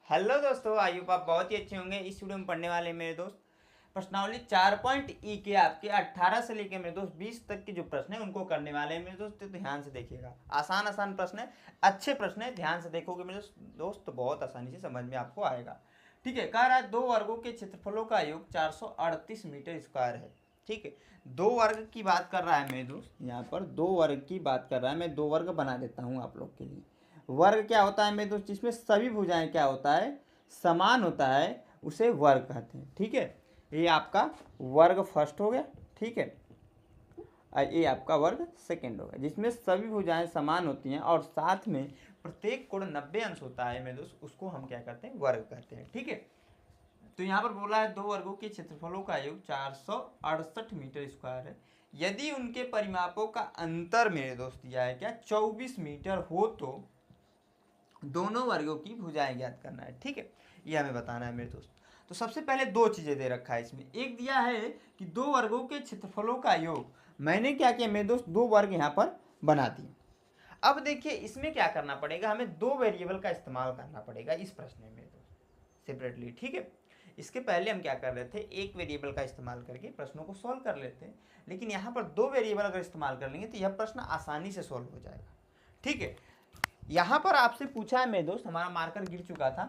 Hello दोस्तों, I hope आप बहुत ही अच्छे होंगे। इस वीडियो में पढ़ने वाले मेरे दोस्त प्रश्नावली 4.E के आपके 18 से लेके मेरे दोस्त 20 तक के जो प्रश्न है उनको करने वाले हैं मेरे दोस्त। तो ध्यान से देखिएगा, आसान आसान प्रश्न है, अच्छे प्रश्न है। ध्यान से देखोगे मेरे दोस्त तो बहुत आसानी से समझ में आपको आएगा। ठीक है, कह रहा है दो वर्गों के क्षेत्रफलों का योग 438 मीटर स्क्वायर है। ठीक है, दो वर्ग की बात कर रहा है मेरे दोस्त, यहाँ पर दो वर्ग की बात कर रहा है। मैं दो वर्ग बना देता हूँ आप लोग के लिए। वर्ग क्या होता है मेरे दोस्त, जिसमें सभी भुजाएं क्या होता है, समान होता है, उसे वर्ग कहते हैं। ठीक है, ये आपका वर्ग फर्स्ट हो गया। ठीक है, और ये आपका वर्ग सेकंड होगा, जिसमें सभी भुजाएं समान होती हैं और साथ में प्रत्येक कोण 90 अंश होता है मेरे दोस्त, उसको हम क्या कहते हैं, वर्ग कहते हैं। ठीक है, तो यहाँ पर बोला है दो वर्गों के क्षेत्रफलों का योग 468 मीटर स्क्वायर है। यदि उनके परिमापों का अंतर मेरे दोस्त दिया है क्या, 24 मीटर हो तो दोनों वर्गों की भुजाएं ज्ञात करना है। ठीक है, ये हमें बताना है मेरे दोस्त। तो सबसे पहले दो चीजें दे रखा है इसमें। एक दिया है कि दो वर्गों के क्षेत्रफलों का योग। मैंने क्या किया मेरे दोस्त, दो वर्ग यहाँ पर बना दिए। अब देखिए इसमें क्या करना पड़ेगा, हमें दो वेरिएबल का इस्तेमाल करना पड़ेगा इस प्रश्न में मेरे दोस्त सेपरेटली। ठीक है, इसके पहले हम क्या कर रहे थे, एक वेरिएबल का इस्तेमाल करके प्रश्नों को सॉल्व कर लेते हैं, लेकिन यहाँ पर दो वेरिएबल अगर इस्तेमाल कर लेंगे तो यह प्रश्न आसानी से सॉल्व हो जाएगा। ठीक है, यहाँ पर आपसे पूछा है मेरे दोस्त, हमारा मार्कर गिर चुका था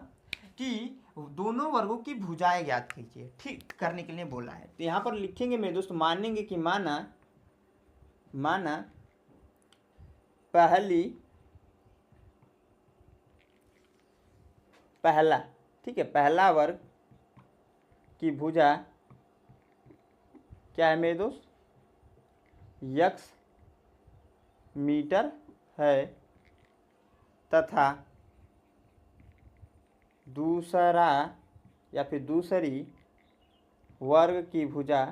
कि दोनों वर्गों की भुजाएं ज्ञात कीजिए। ठीक करने के लिए बोला है, तो यहाँ पर लिखेंगे मेरे दोस्त, मानेंगे कि माना पहला, ठीक है, पहला वर्ग की भुजा क्या है मेरे दोस्त, यक्स मीटर है, तथा दूसरा या फिर दूसरी वर्ग की भुजा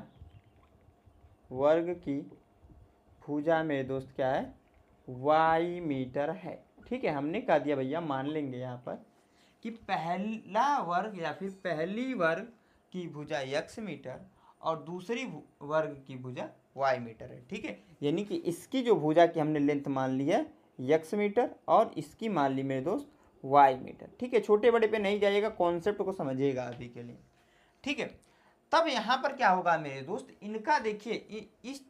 मेरे दोस्त क्या है, वाई मीटर है। ठीक है, हमने कह दिया भैया, मान लेंगे यहाँ पर कि पहला वर्ग या फिर पहली वर्ग की भुजा यक्स मीटर और दूसरी वर्ग की भुजा वाई मीटर है। ठीक है, यानी कि इसकी जो भुजा की हमने लेंथ मान ली है यक्स मीटर और इसकी मान ली मेरे दोस्त वाई मीटर। ठीक है, छोटे बड़े पे नहीं जाइएगा, कॉन्सेप्ट को समझिएगा अभी के लिए। ठीक है, तब यहाँ पर क्या होगा मेरे दोस्त, इनका देखिए इस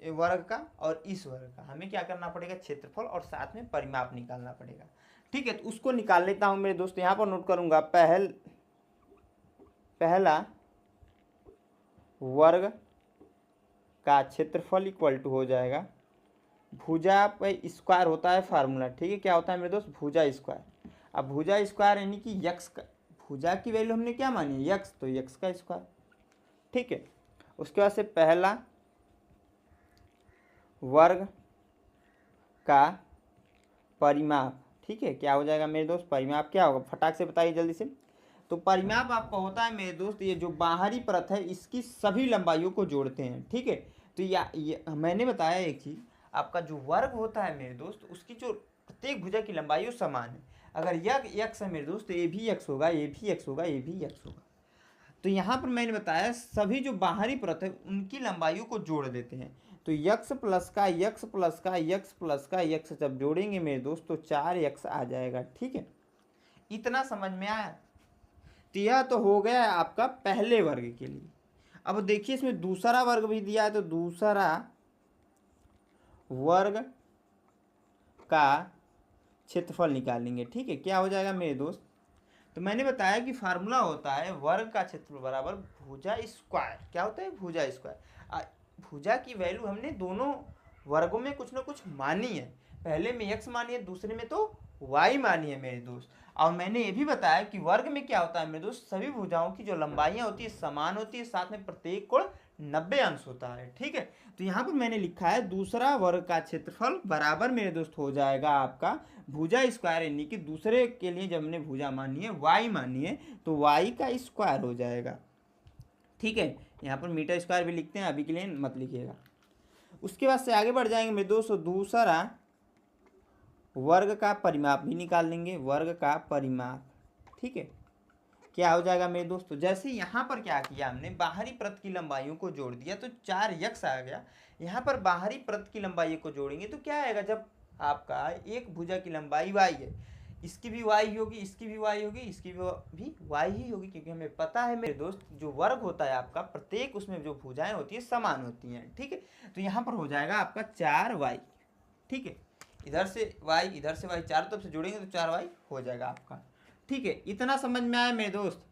वर्ग का और इस वर्ग का हमें क्या करना पड़ेगा, क्षेत्रफल और साथ में परिमाप निकालना पड़ेगा। ठीक है, तो उसको निकाल लेता हूं मेरे दोस्त। यहाँ पर नोट करूंगा, पहला वर्ग का क्षेत्रफल इक्वल टू हो जाएगा, भुजा पे स्क्वायर होता है फार्मूला। ठीक है, क्या होता है मेरे दोस्त, भुजा स्क्वायर। अब भुजा स्क्वायर यानी कि यक्स का, भुजा की वैल्यू हमने क्या मानी, यक्स, तो यक्स का स्क्वायर। ठीक है, उसके बाद से पहला वर्ग का परिमाप। ठीक है, क्या हो जाएगा मेरे दोस्त, परिमाप क्या होगा, फटाक से बताइए जल्दी से। तो परिमाप आपका होता है मेरे दोस्त, ये जो बाहरी परत है इसकी सभी लंबाइयों को जोड़ते हैं। ठीक है, तो ये मैंने बताया एक चीज, आपका जो वर्ग होता है मेरे दोस्त, उसकी जो प्रत्येक भुजा की लंबाई वो समान है। अगर यक्स है मेरे दोस्त तो ये भी यक्स होगा, ये भी यक्स होगा, ये भी यक्स होगा। तो यहाँ पर मैंने बताया सभी जो बाहरी परत है उनकी लंबाइयों को जोड़ देते हैं। तो यक्स प्लस का यक्स प्लस का यक्स प्लस का यक्स जब जोड़ेंगे मेरे दोस्त तो 4x आ जाएगा। ठीक है, इतना समझ में आया। तो यह तो हो गया आपका पहले वर्ग के लिए। अब देखिए इसमें दूसरा वर्ग भी दिया है, तो दूसरा वर्ग का क्षेत्रफल निकालेंगे। ठीक है, क्या हो जाएगा मेरे दोस्त, तो मैंने बताया कि फार्मूला होता है वर्ग का क्षेत्रफल बराबर भुजा स्क्वायर। क्या होता है, भुजा स्क्वायर। भुजा की वैल्यू हमने दोनों वर्गों में कुछ ना कुछ मानी है, पहले में x मानी है, दूसरे में तो y मानी है मेरे दोस्त। और मैंने ये भी बताया कि वर्ग में क्या होता है मेरे दोस्त, सभी भुजाओं की जो लंबाइयां होती है समान होती है, साथ में प्रत्येक कोण 90 अंश होता है। ठीक है, तो यहाँ पर मैंने लिखा है दूसरा वर्ग का क्षेत्रफल बराबर मेरे दोस्त हो जाएगा आपका भुजा स्क्वायर, यानी कि दूसरे के लिए जब हमने भुजा मानी है y मानी है तो y का स्क्वायर हो जाएगा। ठीक है, यहाँ पर मीटर स्क्वायर भी लिखते हैं, अभी के लिए मत लिखिएगा। उसके बाद से आगे बढ़ जाएंगे मेरे दोस्तों, दूसरा वर्ग का परिमाप भी निकाल लेंगे, वर्ग का परिमाप। ठीक है, क्या हो जाएगा मेरे दोस्तों, जैसे यहाँ पर क्या किया हमने, बाहरी परत की लंबाइयों को जोड़ दिया तो 4x आ गया। यहाँ पर बाहरी परत की लंबाई को जोड़ेंगे तो क्या आएगा, जब आपका एक भुजा की लंबाई y है, इसकी भी वाई होगी, इसकी भी वाई होगी, इसकी भी वाई ही होगी, क्योंकि हमें पता है मेरे दोस्त जो वर्ग होता है आपका प्रत्येक उसमें जो भुजाएं होती है समान होती हैं। ठीक है, तो यहाँ पर हो जाएगा आपका 4y। ठीक है, इधर से y इधर से y, चारों तरफ से जोड़ेंगे तो 4y हो जाएगा आपका। ठीक है, इतना समझ में आया मेरे दोस्त?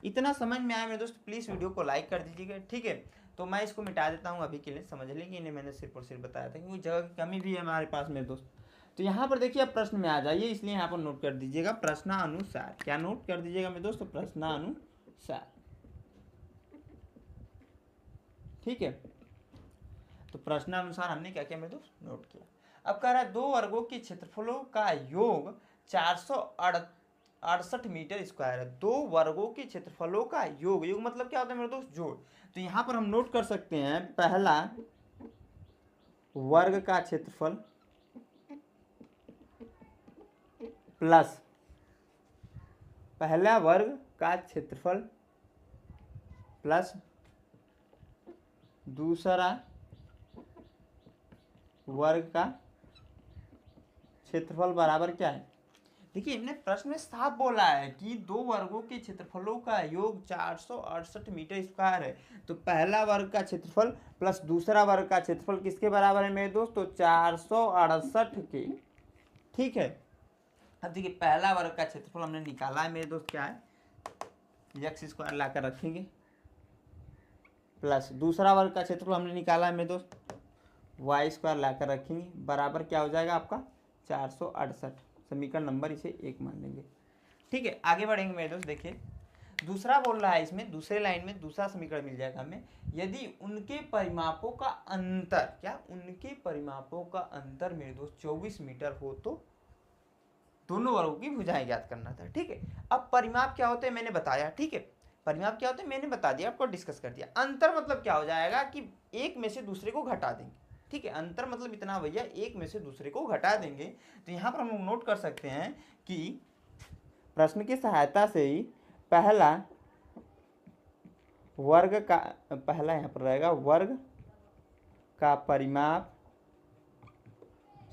इतना समझ में आया मेरे दोस्त? प्लीज़ वीडियो को लाइक कर दीजिएगा। ठीक है, तो मैं इसको मिटा देता हूँ अभी के लिए, समझ लेंगे। इन्हें मैंने सिर्फ और सिर्फ बताया था क्योंकि जगह की कमी भी है हमारे पास मेरे दोस्त। तो यहाँ पर देखिए, अब प्रश्न में आ जाइए, इसलिए यहाँ पर नोट कर दीजिएगा प्रश्नानुसार। क्या नोट कर दीजिएगा मेरे दोस्त? प्रश्नानुसार। ठीक है, तो प्रश्नानुसार हमने क्या किया मेरे दोस्त? नोट किया। अब कह रहा है 2 वर्गों के क्षेत्रफलों का योग 468 मीटर स्क्वायर है। 2 वर्गों के क्षेत्रफलों का योग, योग मतलब क्या होता है मेरे दोस्त? जोड़। तो यहाँ पर हम नोट कर सकते हैं, पहला वर्ग का क्षेत्रफल प्लस पहला वर्ग का क्षेत्रफल प्लस दूसरा वर्ग का क्षेत्रफल बराबर क्या है? देखिए, हमने प्रश्न में साफ बोला है कि 2 वर्गों के क्षेत्रफलों का योग 468 मीटर स्क्वायर है। तो पहला वर्ग का क्षेत्रफल प्लस दूसरा वर्ग का क्षेत्रफल किसके बराबर है मेरे दोस्त? तो 468 के। ठीक है, अब देखिए, पहला वर्ग का क्षेत्रफल हमने निकाला है मेरे दोस्त, क्या है? एक्स स्क्वायर लाकर रखेंगे, प्लस दूसरा वर्ग का क्षेत्रफल हमने निकाला है मेरे दोस्त, वाई स्क्वायर लाकर रखेंगे, बराबर क्या हो जाएगा आपका? 468। समीकरण नंबर इसे 1 मान लेंगे। ठीक है, आगे बढ़ेंगे मेरे दोस्त। देखिए, दूसरा बोल रहा है इसमें, दूसरे लाइन में दूसरा समीकरण मिल जाएगा हमें। यदि उनके परिमापों का अंतर, क्या? उनके परिमापों का अंतर मेरे दोस्त 24 मीटर हो तो दोनों वर्गों की भुजाएं ज्ञात करना था। ठीक है, अब परिमाप क्या होते हैं मैंने बताया। ठीक है, परिमाप क्या होते हैं मैंने बता दिया, आपको डिस्कस कर दिया। अंतर मतलब क्या हो जाएगा कि एक में से दूसरे को घटा देंगे। ठीक है, अंतर मतलब इतना भैया, एक में से दूसरे को घटा देंगे। तो यहाँ पर हम लोग नोट कर सकते हैं कि प्रश्न की सहायता से ही पहला वर्ग का, पहला यहाँ पर रहेगा वर्ग का परिमाप,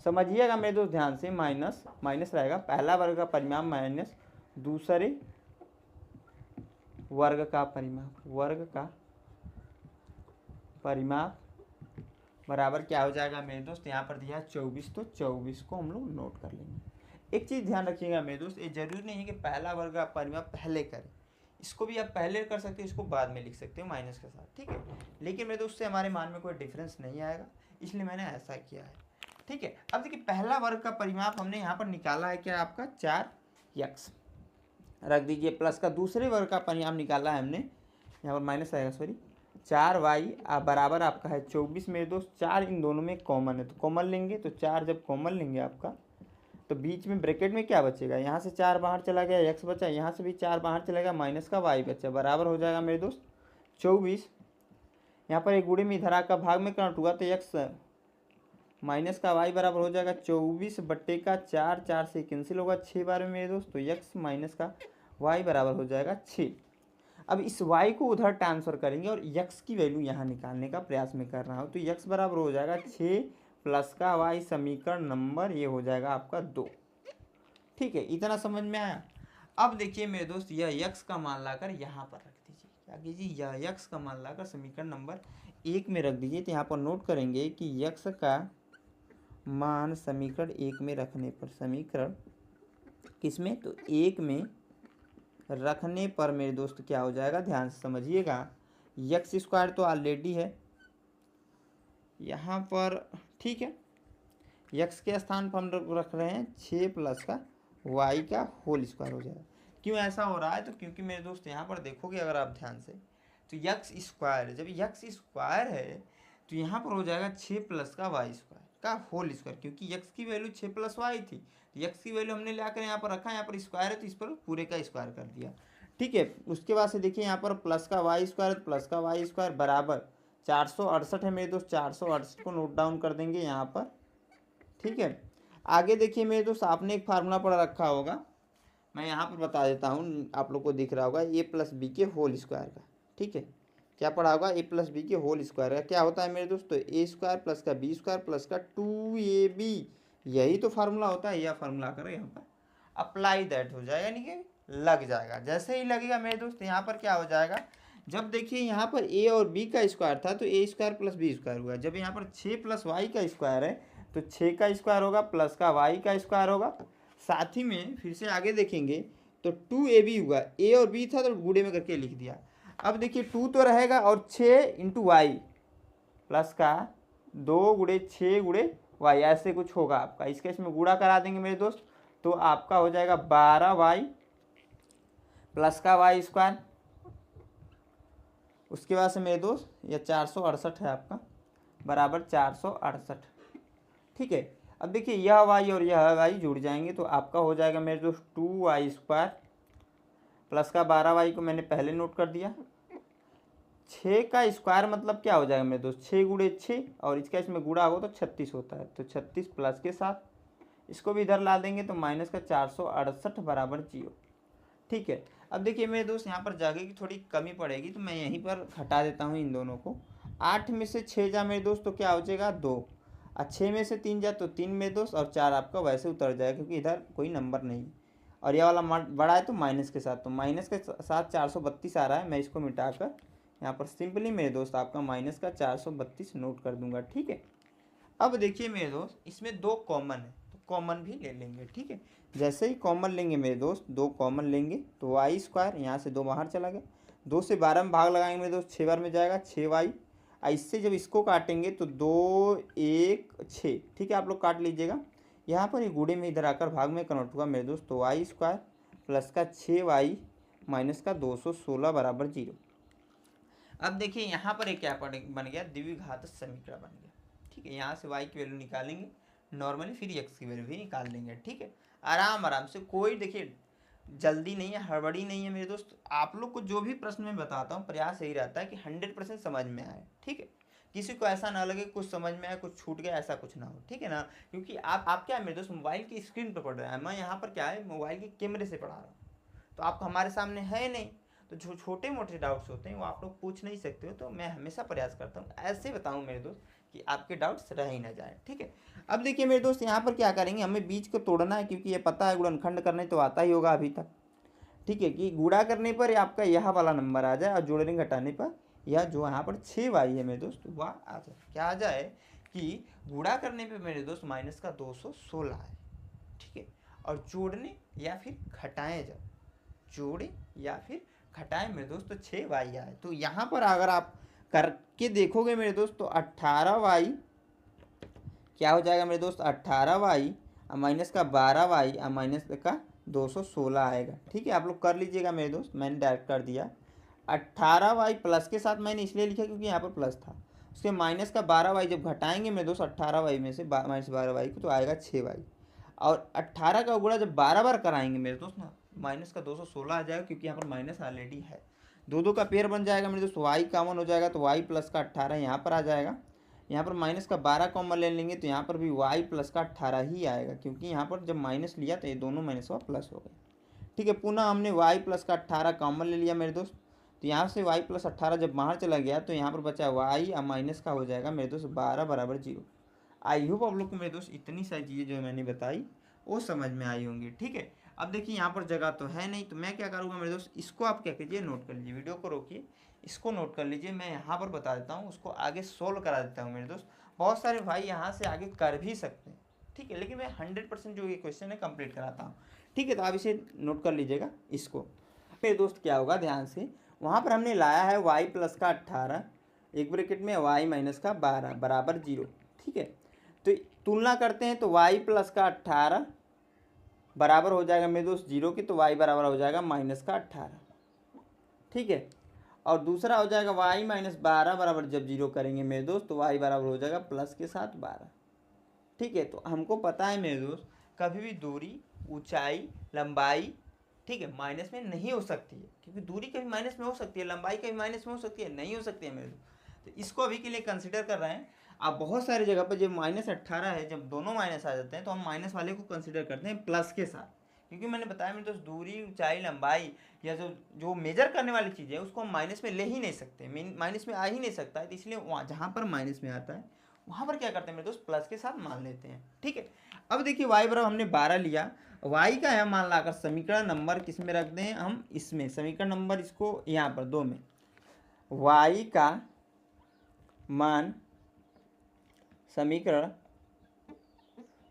समझिएगा मेरे दोस्त ध्यान से, माइनस माइनस रहेगा, पहला वर्ग का परिमाप माइनस दूसरे वर्ग का परिमाप, वर्ग का परिमाप बराबर क्या हो जाएगा मेरे दोस्त? यहाँ पर दिया 24, तो 24 को हम लोग नोट कर लेंगे। एक चीज़ ध्यान रखिएगा मेरे दोस्त, ये जरूरी नहीं है कि पहला वर्ग का परिमाप पहले करें, इसको भी आप पहले कर सकते हो, इसको बाद में लिख सकते हो माइनस के साथ। ठीक है, लेकिन मेरे दोस्त से हमारे मान में कोई डिफरेंस नहीं आएगा, इसलिए मैंने ऐसा किया है। ठीक है, अब देखिए, पहला वर्ग का परिमाप हमने यहाँ पर निकाला है, क्या आपका? 4x रख दीजिए, प्लस का दूसरे वर्ग का परिमाप निकाला है हमने, यहाँ पर माइनस आएगा, सॉरी, 4y बराबर आपका है 24 मेरे दोस्त। 4 इन दोनों में कॉमन है तो कॉमन लेंगे, तो 4 जब कॉमन लेंगे आपका, तो बीच में ब्रैकेट में क्या बचेगा? यहाँ से 4 बाहर चला गया, x बचा, यहाँ से भी 4 बाहर चलेगा, माइनस का y बचा, बराबर हो जाएगा मेरे दोस्त 24। यहाँ पर एक गुणे में इधर आकर भाग में कन्वर्ट हुआ, तो x माइनस का y बराबर हो जाएगा 24 बट्टे का 4, 4 से कैंसिल होगा 6 बार में मेरे दोस्त, तो x माइनस का y बराबर हो जाएगा 6। अब इस y को उधर ट्रांसफर करेंगे और x की वैल्यू यहाँ निकालने का प्रयास में कर रहा हूँ, तो x बराबर हो जाएगा 6 प्लस का y, समीकरण नंबर ये हो जाएगा आपका 2। ठीक है, इतना समझ में आया? अब देखिए मेरे दोस्त, यह x का मान लाकर यहाँ पर रख दीजिए, क्या कीजिए? यह x का मान लाकर समीकरण नंबर 1 में रख दीजिए। तो यहाँ पर नोट करेंगे कि x का मान समीकरण 1 में रखने पर, समीकरण किसमें? तो 1 में रखने पर मेरे दोस्त क्या हो जाएगा? ध्यान से समझिएगा, एक्स स्क्वायर तो ऑलरेडी है यहाँ पर। ठीक है, एक्स के स्थान पर हम रख रहे हैं 6 प्लस का वाई का होल स्क्वायर हो जाएगा। क्यों ऐसा हो रहा है? तो क्योंकि मेरे दोस्त यहाँ पर देखोगे अगर आप ध्यान से, तो एक्स स्क्वायर है, जब एक्स स्क्वायर है तो यहाँ पर हो जाएगा 6 प्लस का वाई स्क्वायर का होल स्क्वायर, क्योंकि एक्स की वैल्यू 6 प्लस वाई थी, तो एक्स की वैल्यू हमने लाकर यहाँ पर रखा, यहाँ पर स्क्वायर है तो इस पर पूरे का स्क्वायर कर दिया। ठीक है, उसके बाद से देखिए यहाँ पर प्लस का वाई स्क्वायर, प्लस का वाई स्क्वायर बराबर 468 है मेरे दोस्त, 468 को नोट डाउन कर देंगे यहाँ पर। ठीक है, आगे देखिए मेरे दोस्त, आपने एक फार्मूला पढ़ रखा होगा, मैं यहाँ पर बता देता हूँ, आप लोग को दिख रहा होगा, ए प्लस बी के होल स्क्वायर का। ठीक है, क्या पढ़ा होगा? ए प्लस बी के होल स्क्वायर का क्या होता है मेरे दोस्त? तो ए स्क्वायर प्लस का बी स्क्वायर प्लस का 2ab, यही तो फार्मूला होता है, यह फार्मूला करो यहाँ पर अप्लाई दैट हो जाएगा, यानी कि लग जाएगा। जैसे ही लगेगा मेरे दोस्त यहाँ पर क्या हो जाएगा, जब देखिए यहाँ पर ए और बी का स्क्वायर था तो ए स्क्वायर प्लस बी स्क्वायर हुआ। जब यहाँ पर 6 प्लस वाई का स्क्वायर है तो 6 का स्क्वायर होगा प्लस का वाई का स्क्वायर होगा। साथ ही में फिर से आगे देखेंगे तो 2ab हुआ, ए और बी था तो गुणे में करके लिख दिया। अब देखिए 2 तो रहेगा और 6 इंटू वाई प्लस का 2 गुणे 6 गुणे वाई ऐसे कुछ होगा आपका। इसके इसमें गुणा करा देंगे मेरे दोस्त तो आपका हो जाएगा 12y प्लस का वाई स्क्वायर। उसके बाद से मेरे दोस्त यह 468 है आपका, बराबर 468। ठीक है, अब देखिए यह वाई और यह वाई जुड़ जाएंगे तो आपका हो जाएगा मेरे दोस्त 2y स्क्वायर प्लस का 12y को मैंने पहले नोट कर दिया। 6 का स्क्वायर मतलब क्या हो जाएगा मेरे दोस्त, 6 गुणे 6 और इसका इसमें गुणा हो तो 36 होता है, तो 36 प्लस के साथ इसको भी इधर ला देंगे तो माइनस का 468 बराबर 0। ठीक है, अब देखिए मेरे दोस्त यहाँ पर जगह की थोड़ी कमी पड़ेगी तो मैं यहीं पर हटा देता हूँ इन दोनों को। 8 में से 6 जा मेरे दोस्त तो क्या हो जाएगा 2, और 6 में से 3 जा तो 3 मेरे दोस्त, और 4 आपका वैसे उतर जाएगा क्योंकि इधर कोई नंबर नहीं। और यह वाला बड़ा है तो माइनस के साथ, तो माइनस के साथ 432 आ रहा है। मैं इसको मिटाकर यहाँ पर सिंपली मेरे दोस्त आपका माइनस का 432 नोट कर दूंगा। ठीक है, अब देखिए मेरे दोस्त इसमें 2 कॉमन है तो कॉमन भी ले लेंगे। ठीक है, जैसे ही कॉमन लेंगे मेरे दोस्त 2 कॉमन लेंगे तो वाई स्क्वायर, यहाँ से 2 बाहर चला गया, 2 से 12 में भाग लगाएंगे मेरे दोस्त 6 बार में जाएगा 6y। इससे जब इसको काटेंगे तो 2 1 6। ठीक है, आप लोग काट लीजिएगा। यहाँ पर ये गुणे में इधर आकर भाग में कन्वर्ट हुआ मेरे दोस्त, तो वाई स्क्वायर प्लस का 6y माइनस का 216 बराबर 0। अब देखिए यहाँ पर एक क्या बन गया, द्विघात समीकरण बन गया। ठीक है, यहाँ से y की वैल्यू निकालेंगे नॉर्मली, फिर x की वैल्यू भी निकाल लेंगे। ठीक है, आराम आराम से, कोई देखिए जल्दी नहीं है, हड़बड़ी नहीं है मेरे दोस्त। आप लोग को जो भी प्रश्न मैं बताता हूँ प्रयास यही रहता है कि 100% समझ में आए। ठीक है, किसी को ऐसा ना लगे कुछ समझ में आए कुछ छूट गया, ऐसा कुछ ना हो। ठीक है ना, क्योंकि आप क्या है मेरे दोस्त मोबाइल की स्क्रीन पर पढ़ रहे हैं, मैं यहाँ पर क्या है मोबाइल के कैमरे से पढ़ा रहा हूँ, तो आप हमारे सामने है नहीं, तो जो छोटे मोटे डाउट्स होते हैं वो आप लोग पूछ नहीं सकते हो। तो मैं हमेशा प्रयास करता हूँ ऐसे बताऊँ मेरे दोस्त कि आपके डाउट्स रह ही ना जाए। ठीक है, अब देखिए मेरे दोस्त यहाँ पर क्या करेंगे, हमें बीच को तोड़ना है क्योंकि ये पता है गुणनखंड करने तो आता ही होगा अभी तक। ठीक है, कि गुणा करने पर आपका यह वाला नंबर आ जाए और जोड़ने घटाने पर यह जो यहाँ पर 6y है मेरे दोस्त वह आ जाए। क्या आ जाए कि गुणा करने पे मेरे दोस्त माइनस का 216 है। ठीक है, और जोड़ने या फिर घटाएं, जब जोड़े या फिर घटाएं मेरे दोस्त तो 6y आए। तो यहाँ पर अगर आप करके देखोगे मेरे दोस्त तो 18y क्या हो जाएगा मेरे दोस्त, 18y माइनस का 12y माइनस का 216 आएगा। ठीक है, आप लोग कर लीजिएगा मेरे दोस्त, मैंने डायरेक्ट कर दिया। 18y प्लस के साथ मैंने इसलिए लिखा क्योंकि यहाँ पर प्लस था, उसके माइनस का 12y जब घटाएंगे मेरे दोस्त 18y में से माइनस 12y को तो आएगा 6y, और 18 का गुणा जब 12 बार कराएंगे मेरे दोस्त ना माइनस का 216 आ जाएगा क्योंकि यहाँ पर माइनस ऑलरेडी है। 2 का पेयर बन जाएगा मेरे दोस्त, y कॉमन हो जाएगा तो y प्लस का 18 यहाँ पर आ जाएगा। यहाँ पर माइनस का 12 कॉमन ले लेंगे तो यहाँ पर भी y प्लस का 18 ही आएगा क्योंकि यहाँ पर जब माइनस लिया तो ये दोनों माइनस हुआ प्लस हो गए। ठीक है, पुनः हमने y प्लस का 18 कॉमन ले लिया मेरे दोस्त, तो यहाँ से y प्लस 18 जब बाहर चला गया तो यहाँ पर बचा y माइनस का हो जाएगा मेरे दोस्त 12 बराबर 0। आई होप आप लोग को मेरे दोस्त इतनी सारी चीज़ें जो मैंने बताई वो समझ में आई होंगी। ठीक है, अब देखिए यहाँ पर जगह तो है नहीं तो मैं क्या करूँगा मेरे दोस्त, इसको आप क्या कीजिए नोट कर लीजिए, वीडियो को रोकिए, इसको नोट कर लीजिए, मैं यहाँ पर बता देता हूँ, उसको आगे सोल्व करा देता हूँ मेरे दोस्त। बहुत सारे भाई यहाँ से आगे कर भी सकते हैं। ठीक है, लेकिन मैं 100% जो ये क्वेश्चन है कंप्लीट कराता हूँ। ठीक है, तो आप इसे नोट कर लीजिएगा इसको। मेरे दोस्त क्या होगा ध्यान से, वहाँ पर हमने लाया है y प्लस का 18 एक ब्रैकेट में y माइनस का 12 बराबर 0। ठीक है, तो तुलना करते हैं तो y प्लस का 18 बराबर हो जाएगा मेरे दोस्त 0 की, तो y बराबर हो जाएगा माइनस का 18। ठीक है, और दूसरा हो जाएगा y माइनस 12 बराबर जब 0 करेंगे मेरे दोस्त तो y बराबर हो जाएगा प्लस के साथ 12। ठीक है, तो हमको पता है मेरे दोस्त कभी भी दूरी ऊंचाई लंबाई ठीक है माइनस में नहीं हो सकती है, क्योंकि दूरी कभी माइनस में हो सकती है, लंबाई कभी माइनस में हो सकती है, नहीं हो सकती है मेरे दोस्त। तो इसको अभी के लिए कंसिडर कर रहे हैं। आप बहुत सारी जगह पर जब माइनस 18 है जब दोनों माइनस आ जाते हैं तो हम माइनस वाले को कंसिडर करते हैं प्लस के साथ, क्योंकि मैंने बताया मेरे दोस्त दूरी ऊंचाई लंबाई या जो जो मेजर करने वाली चीज़ है उसको हम माइनस में ले ही नहीं सकते, माइनस में आ ही नहीं सकता है। तो इसलिए वहाँ जहाँ पर माइनस में आता है वहां पर क्या करते हैं मेरे दोस्त, प्लस के साथ मान लेते हैं। ठीक है, अब देखिए y बराबर हमने 12 लिया, y का यह मान लाकर समीकरण नंबर किस में रख दें हम, इसमें समीकरण नंबर इसको यहाँ पर 2 में, y का मान समीकरण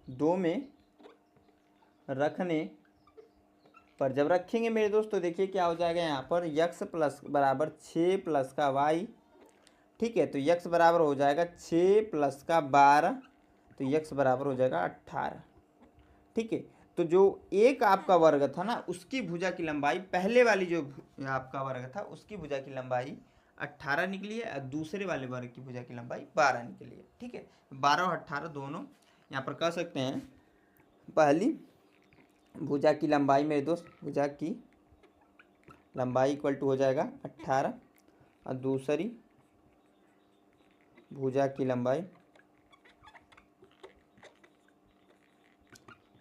2 में रखने पर जब रखेंगे मेरे दोस्त तो देखिए क्या हो जाएगा, यहाँ पर x प्लस बराबर 6 प्लस का y। ठीक है, तो x बराबर हो जाएगा 6 प्लस का 12, तो x बराबर हो जाएगा 18। ठीक है, तो जो एक आपका वर्ग था ना उसकी भुजा की लंबाई, पहले वाली जो आपका वर्ग था उसकी भुजा की लंबाई 18 निकली है और दूसरे वाले वर्ग की भुजा की लंबाई 12 निकली है। ठीक है, 12 और 18 दोनों यहाँ पर कह सकते हैं, पहली भुजा की लंबाई मेरे दोस्त, भुजा की लंबाई इक्वल टू हो जाएगा 18 और दूसरी भुजा की लंबाई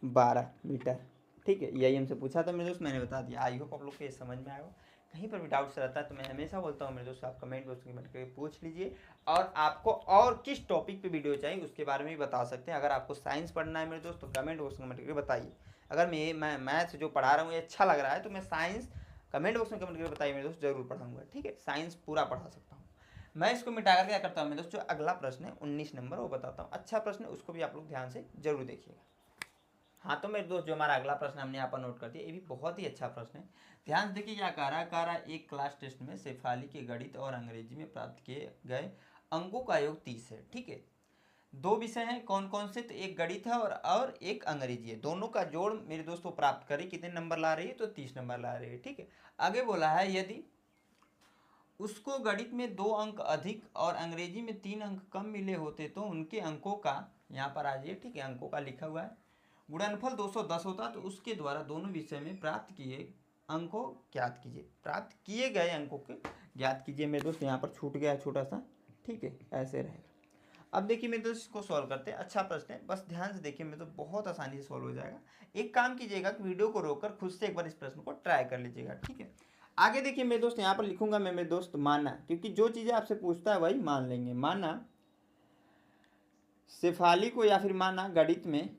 12 मीटर। ठीक है, यही हमसे पूछा था मेरे दोस्त, मैंने बता दिया। आई होप आप लोग को ये समझ में आएगा। कहीं पर भी डाउट्स रहता है तो मैं हमेशा बोलता हूँ मेरे दोस्त, आप कमेंट बॉक्स में करके पूछ लीजिए, और आपको और किस टॉपिक पे वीडियो चाहिए उसके बारे में भी बता सकते हैं। अगर आपको साइंस पढ़ना है मेरे दोस्त तो कमेंट बॉक्स में कमेंट करके बताइए। अगर मैं मैथ्स जो पढ़ा रहा हूँ ये अच्छा लग रहा है तो मैं साइंस कमेंट बॉक्स में कमेंट करके बताइए मेरे दोस्त, जरूर पढ़ाऊँगा। ठीक है, साइंस पूरा पढ़ा सकता हूँ मैं। इसको मिटाकर क्या करता हूँ मेरे दोस्त, जो अगला प्रश्न है 19 नंबर वो बताता हूँ। अच्छा प्रश्न है, उसको भी आप लोग ध्यान से जरूर देखिएगा। हाँ तो मेरे दोस्त, जो हमारा अगला प्रश्न हमने यहाँ पर नोट कर दिया, ये भी बहुत ही अच्छा प्रश्न है। ध्यान से देखिए क्या कह रहा है, एक क्लास टेस्ट में शेफाली के गणित और अंग्रेजी में प्राप्त किए गए अंकों का योग 30 है। ठीक है, दो विषय हैं, कौन कौन से, तो एक गणित है और एक अंग्रेजी है। दोनों का जोड़ मेरे दोस्त को प्राप्त करें, कितने नंबर ला रही है, तो 30 नंबर ला रही है। ठीक है, आगे बोला है यदि उसको गणित में 2 अंक अधिक और अंग्रेजी में 3 अंक कम मिले होते तो उनके अंकों का, यहाँ पर आ जाइए, ठीक है, अंकों का लिखा हुआ है, गुणनफल 210 होता तो उसके द्वारा दोनों विषय में प्राप्त किए अंकों ज्ञात कीजिए। प्राप्त किए गए अंकों के ज्ञात कीजिए मेरे दोस्त, यहाँ पर छूट गया छोटा सा। ठीक है, ऐसे रहेगा। अब देखिए मेरे दोस्त, इसको सॉल्व करते हैं। अच्छा प्रश्न है, बस ध्यान से देखिए मेरे तो बहुत आसानी से सॉल्व हो जाएगा। एक काम कीजिएगा कि वीडियो को रोककर खुद से एक बार इस प्रश्न को ट्राई कर लीजिएगा। ठीक है, आगे देखिए मेरे दोस्त, यहाँ पर लिखूंगा मैं मेरे दोस्त माना, क्योंकि जो चीज़ें आपसे पूछता है वही मान लेंगे। माना शेफाली को या फिर माना गणित में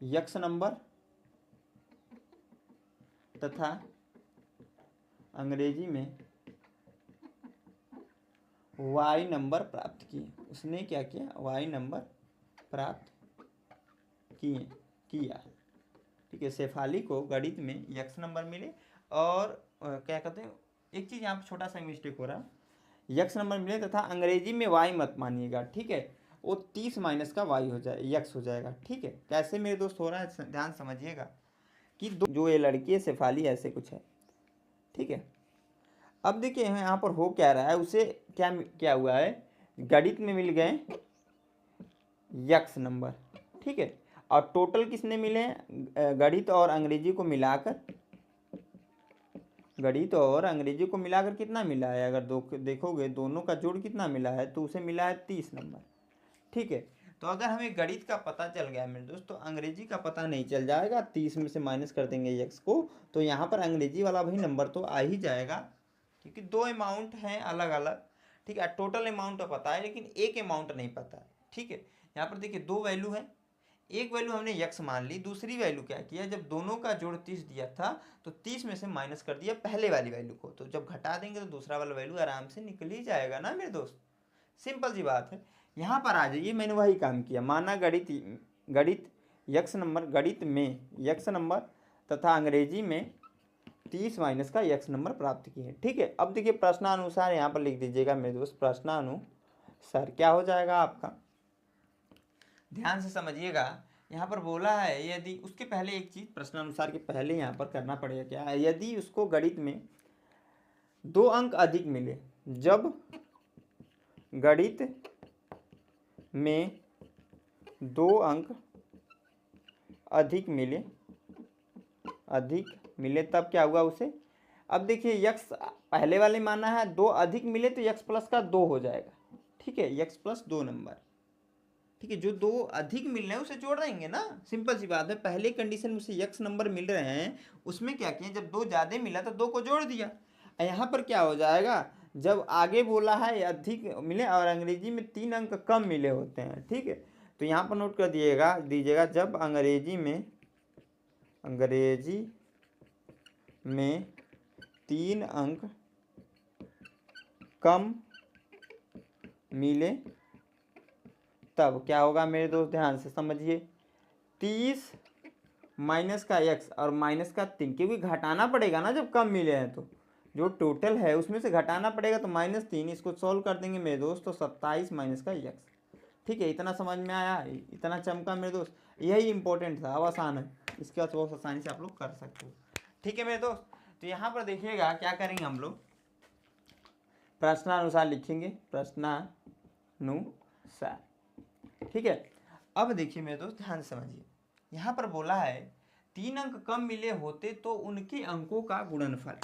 x नंबर तथा अंग्रेजी में y नंबर प्राप्त किए। उसने क्या किया, y नंबर प्राप्त किया। ठीक है, शेफाली को गणित में x नंबर मिले और क्या कहते हैं, एक चीज़ यहाँ पर छोटा सा मिस्टेक हो रहा है, x नंबर मिले तथा अंग्रेजी में y मत मानिएगा। ठीक है, वो 30 माइनस का y हो जाए, x हो जाएगा। ठीक है, कैसे मेरे दोस्त हो रहा है, ध्यान समझिएगा कि जो ये लड़की है शेफाली, ऐसे कुछ है। ठीक है, अब देखिए यहाँ पर हो क्या रहा है, उसे क्या हुआ है, गणित में मिल गए x नंबर। ठीक है, और टोटल किसने मिले हैं, गणित और अंग्रेजी को मिलाकर, गणित और अंग्रेजी को मिलाकर कितना मिला है, अगर देखोगे दोनों का जोड़ कितना मिला है, तो उसे मिला है 30 नंबर। ठीक है, तो अगर हमें गणित का पता चल गया मेरे दोस्त तो अंग्रेजी का पता नहीं चल जाएगा। 30 में से माइनस कर देंगे x को, तो यहाँ पर अंग्रेजी वाला वही नंबर तो आ ही जाएगा, क्योंकि 2 अमाउंट हैं अलग अलग। ठीक है, टोटल अमाउंट तो पता है लेकिन एक अमाउंट नहीं पता है। ठीक है, यहाँ पर देखिए 2 वैल्यू है, एक वैल्यू हमने x मान ली, दूसरी वैल्यू क्या किया, जब दोनों का जोड़ 30 दिया था तो 30 में से माइनस कर दिया पहले वाली वैल्यू को, तो जब घटा देंगे तो दूसरा वाला वैल्यू आराम से निकल ही जाएगा ना मेरे दोस्त। सिंपल सी बात है। यहाँ पर आ जाइए, मैंने वही काम किया। माना गणित x नंबर, गणित में x नंबर तथा अंग्रेजी में 30 माइनस का x नंबर प्राप्त किए। ठीक है, अब देखिए प्रश्नानुसार यहाँ पर लिख दीजिएगा मेरे दोस्त, प्रश्नानुसार क्या हो जाएगा आपका, ध्यान से समझिएगा। यहाँ पर बोला है यदि, उसके पहले एक चीज, प्रश्नानुसार के पहले यहाँ पर करना पड़ेगा क्या है, यदि उसको गणित में 2 अंक अधिक मिले, जब गणित में 2 अंक अधिक मिले तब क्या हुआ उसे। अब देखिए x पहले वाले माना है, 2 अधिक मिले तो x प्लस का 2 हो जाएगा। ठीक है, x प्लस 2 नंबर। ठीक है, जो 2 अधिक मिल रहे हैं उसे जोड़ देंगे ना, सिंपल सी बात है। पहले कंडीशन में से x नंबर मिल रहे हैं, उसमें क्या किया, जब 2 ज़्यादा मिला तो 2 को जोड़ दिया। यहाँ पर क्या हो जाएगा, जब आगे बोला है अधिक मिले और अंग्रेजी में 3 अंक कम मिले होते हैं, ठीक है। तो यहाँ पर नोट कर दीजिएगा जब अंग्रेजी में 3 अंक कम मिले तब क्या होगा मेरे दोस्त, ध्यान से समझिए। 30 माइनस का x और माइनस का 3, क्योंकि घटाना पड़ेगा ना जब कम मिले हैं तो जो टोटल है उसमें से घटाना पड़ेगा, तो -3 इसको सॉल्व कर देंगे मेरे दोस्त, तो 27 माइनस का x, ठीक है। इतना समझ में आया, इतना चमका मेरे दोस्त, यही इंपॉर्टेंट था। अब आसान है, इसके बाद बहुत आसानी से आप लोग कर सकते हो, ठीक है मेरे दोस्त। तो यहाँ पर देखिएगा क्या करेंगे हम लोग, प्रश्नानुसार लिखेंगे, प्रश्नानुसार, ठीक है। अब देखिए मेरे दोस्त ध्यान से समझिए, यहाँ पर बोला है 3 अंक कम मिले होते तो उनके अंकों का गुणनफल,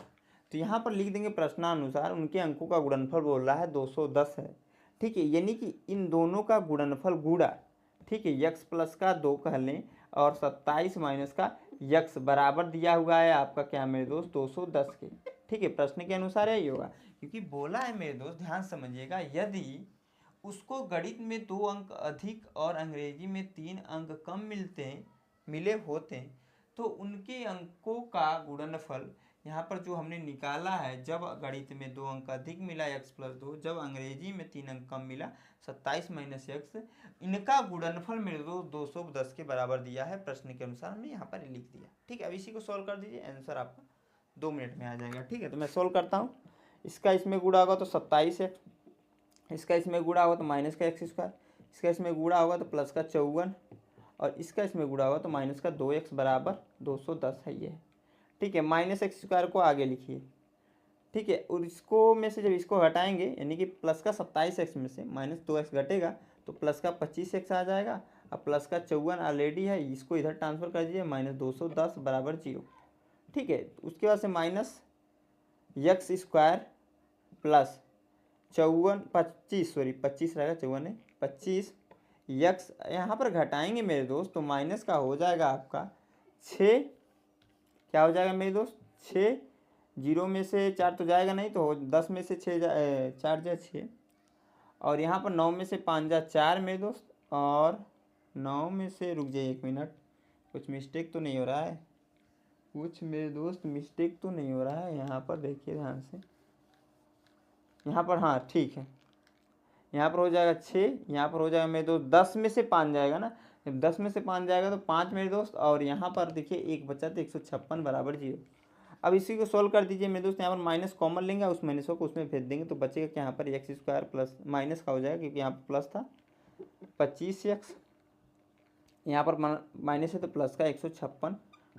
तो यहाँ पर लिख देंगे प्रश्नानुसार उनके अंकों का गुणनफल बोल रहा है 210 है, ठीक है। यानी कि इन दोनों का गुणनफल गुणा, ठीक है, x प्लस का 2 कह लें और 27 माइनस का x बराबर दिया हुआ है आपका क्या मेरे दोस्त 210 के, ठीक है। प्रश्न के अनुसार यही होगा, क्योंकि बोला है मेरे दोस्त ध्यान समझिएगा, यदि उसको गणित में 2 अंक अधिक और अंग्रेजी में 3 अंक कम मिले होते तो उनके अंकों का गुणनफल, यहाँ पर जो हमने निकाला है, जब गणित में 2 अंक अधिक मिला x प्लस 2, जब अंग्रेजी में 3 अंक कम मिला 27 माइनस x, इनका गुणनफल मेरे दोस्त 210 के बराबर दिया है, प्रश्न के अनुसार हमने यहाँ पर लिख दिया, ठीक है। अब इसी को सॉल्व कर दीजिए, आंसर आपका 2 मिनट में आ जाएगा, ठीक है। तो मैं सॉल्व करता हूँ, इसका इसमें गुणा होगा तो 27x, इसका इसमें गुणा होगा तो माइनस का x स्क्वायर, इसका इसमें गुणा होगा तो प्लस का 54, और इसका इसमें गुणा होगा तो माइनस का 2x बराबर 210 है ये, ठीक है। माइनस x स्क्वायर को आगे लिखिए, ठीक है, और इसको में से जब इसको हटाएंगे यानी कि प्लस का 27x में से माइनस 2x घटेगा तो प्लस का 25x आ जाएगा, और प्लस का 54 ऑलरेडी है, इसको इधर ट्रांसफर कर दीजिए, माइनस 210 बराबर 0, ठीक है। उसके बाद से माइनस x स्क्वायर प्लस 25 रहेगा, 54 है 25 x, यहाँ पर घटाएंगे मेरे दोस्त तो माइनस का हो जाएगा आपका 6, क्या हो जाएगा मेरे दोस्त 6, 0 में से 4 तो जाएगा नहीं, तो 10 में से 6 4 जा 6, और यहाँ पर 9 में से 5 जा 4 मेरे दोस्त, और 9 में से, रुक जाइए 1 मिनट, कुछ मिस्टेक तो नहीं हो रहा है, कुछ मेरे दोस्त मिस्टेक तो नहीं हो रहा है, यहाँ पर देखिए ध्यान से, यहाँ पर हाँ ठीक है, यहाँ पर हो जाएगा 6, यहाँ पर हो जाएगा मेरे दोस्त 10 में से 5 जाएगा ना, जब 10 में से 5 जाएगा तो 5 मेरे दोस्त, और यहाँ पर देखिए एक बचा तो 156 बराबर 0। अब इसी को सोल्व कर दीजिए मेरे दोस्त, यहाँ पर माइनस कॉमन लेंगे, उस माइनस को उसमें भेज देंगे तो बचेगा कि यहाँ पर x स्क्वायर प्लस माइनस का हो जाएगा, क्योंकि यहाँ पर प्लस था 25x, यहाँ पर माइनस है तो प्लस का 156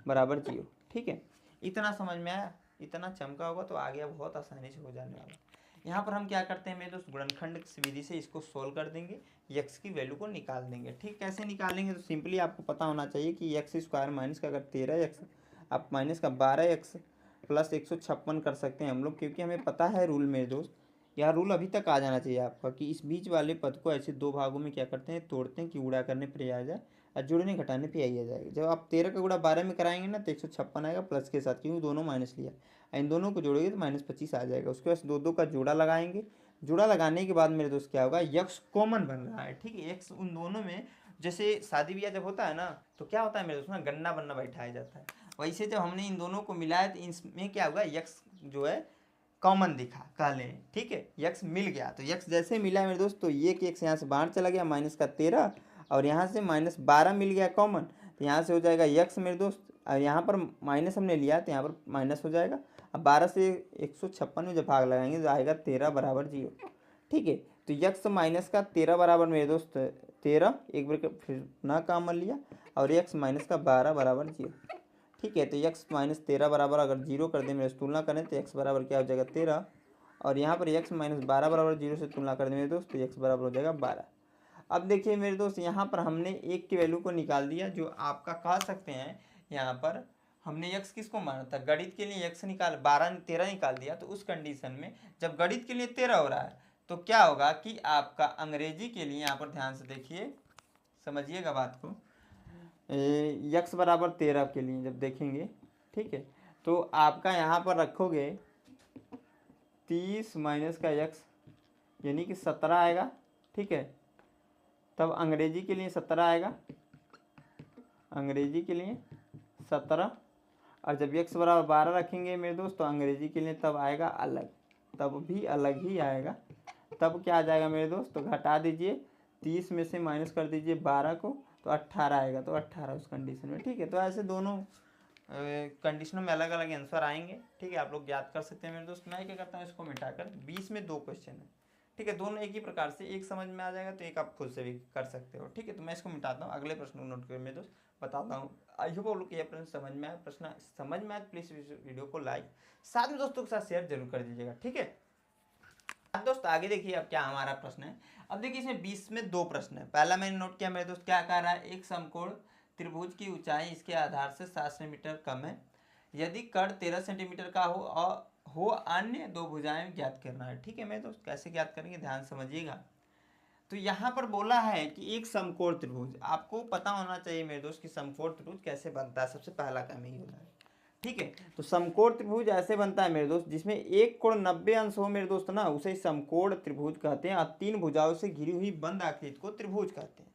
बराबर 0, ठीक है। इतना समझ में आया, इतना चमका होगा तो आगे अब बहुत आसानी से हो जाने वाला। यहाँ पर हम क्या करते हैं मेरे दोस्त, गुणनखंड विधि से इसको सोल्व कर देंगे, x की वैल्यू को निकाल देंगे, ठीक। कैसे निकालेंगे तो सिंपली आपको पता होना चाहिए कि x स्क्वायर माइनस का अगर 13x, आप माइनस का 12x प्लस 156 कर सकते हैं हम लोग, क्योंकि हमें पता है रूल मेरे दोस्त, यह रूल अभी तक आ जाना चाहिए आपका, कि इस बीच वाले पद को ऐसे 2 भागों में क्या करते हैं तोड़ते हैं कि गुणा करने पर आ जाए और जोड़ने घटाने पे आई आ जाएगा। जब आप 13 का गुणा 12 में कराएंगे ना तो 156 आएगा प्लस के साथ, क्योंकि दोनों माइनस लिया, इन दोनों को जोड़ेंगे तो -25 आ जाएगा। उसके बाद 2 का जोड़ा लगाएंगे, जोड़ा लगाने के बाद मेरे दोस्त क्या होगा, यक्स कॉमन बन रहा है, ठीक है। यक्स उन दोनों में, जैसे शादी ब्याह जब होता है ना तो क्या होता है मेरे दोस्त ना, गन्ना बन्ना बैठाया जाता है, वैसे जब हमने इन दोनों को मिलाया तो इसमें क्या होगा, यक्स जो है कॉमन दिखा कह लें, ठीक है। यक्स मिल गया, तो यक्स जैसे मिला मेरे दोस्त तो ये कि एक्स यहाँ से बाहर चला गया, माइनस का 13, और यहाँ से -12 मिल गया कॉमन, तो यहाँ से हो जाएगा यक्स मेरे दोस्त, और यहाँ पर माइनस हमने लिया तो यहाँ पर माइनस हो जाएगा। अब 12 से 156 में जब भाग लगाएंगे तो आएगा 13 बराबर 0, ठीक है। तो यक्स माइनस का 13 बराबर मेरे दोस्त 13, एक बार फिर ना कॉमन लिया, और यक्स माइनस का 12 बराबर 0, ठीक है। तो x माइनस 13 बराबर अगर 0 कर दें मेरे तुलना करें तो x बराबर क्या हो जाएगा 13, और यहाँ पर x माइनस 12 बराबर 0 से तुलना कर दें मेरे दोस्त तो x बराबर हो जाएगा 12। अब देखिए मेरे दोस्त यहाँ पर हमने एक की वैल्यू को निकाल दिया, जो आपका कह सकते हैं यहाँ पर हमने x किसको माना था, गणित के लिए x निकाल 13 निकाल दिया, तो उस कंडीशन में जब गणित के लिए 13 हो रहा है तो क्या होगा कि आपका अंग्रेजी के लिए, यहाँ पर ध्यान से देखिए समझिएगा बात को, यक्स बराबर 13 के लिए जब देखेंगे, ठीक है, तो आपका यहाँ पर रखोगे 30 माइनस का x यानी कि 17 आएगा, ठीक है। तब अंग्रेजी के लिए 17 आएगा, अंग्रेजी के लिए 17। और जब x बराबर 12 रखेंगे मेरे दोस्त तो अंग्रेजी के लिए तब आएगा अलग, तब भी अलग ही आएगा। तब क्या आ जाएगा मेरे दोस्त, तो घटा दीजिए 30 में से माइनस कर दीजिए 12 को, तो 18 आएगा, तो 18 उस कंडीशन में, ठीक है। तो ऐसे दोनों कंडीशनों में अलग अलग आंसर आएंगे, ठीक है। आप लोग याद कर सकते हैं मेरे दोस्त। मैं क्या करता हूँ, इसको मिटाकर 20 में 2 क्वेश्चन है, ठीक है। दोनों एक ही प्रकार से, एक समझ में आ जाएगा तो एक आप खुद से भी कर सकते हो, ठीक है। तो मैं इसको मिटाता हूँ, अगले प्रश्न को नोट कर मेरे दोस्त बताता हूँ। आई होप आप लोग ये प्रश्न समझ में आया। प्रश्न समझ में आया प्लीज़ वीडियो को लाइक, साथ में दोस्तों के साथ शेयर जरूर कर दीजिएगा, ठीक है। अब दोस्त आगे देखिए अब क्या हमारा प्रश्न है। अब देखिए इसमें 20 में 2 प्रश्न है। पहला मैंने नोट किया मेरे दोस्त, क्या कह रहा है, एक समकोण त्रिभुज की ऊंचाई इसके आधार से 7 सेंटीमीटर कम है, यदि कर्ण 13 सेंटीमीटर का हो अन्य दो भुजाएं ज्ञात करना है, ठीक है। मेरे दोस्त कैसे ज्ञात करेंगे, ध्यान समझिएगा। तो यहाँ पर बोला है कि एक समकोण त्रिभुज, आपको पता होना चाहिए मेरे दोस्त कि समकोण त्रिभुज कैसे बनता है, सबसे पहला काम यही होता है, ठीक है। तो समकोण त्रिभुज ऐसे बनता है मेरे दोस्त, जिसमें एक कोण 90 अंश हो मेरे दोस्त ना, उसे समकोण त्रिभुज कहते हैं। और 3 भुजाओं से घिरी हुई बंद आकृति को त्रिभुज कहते हैं,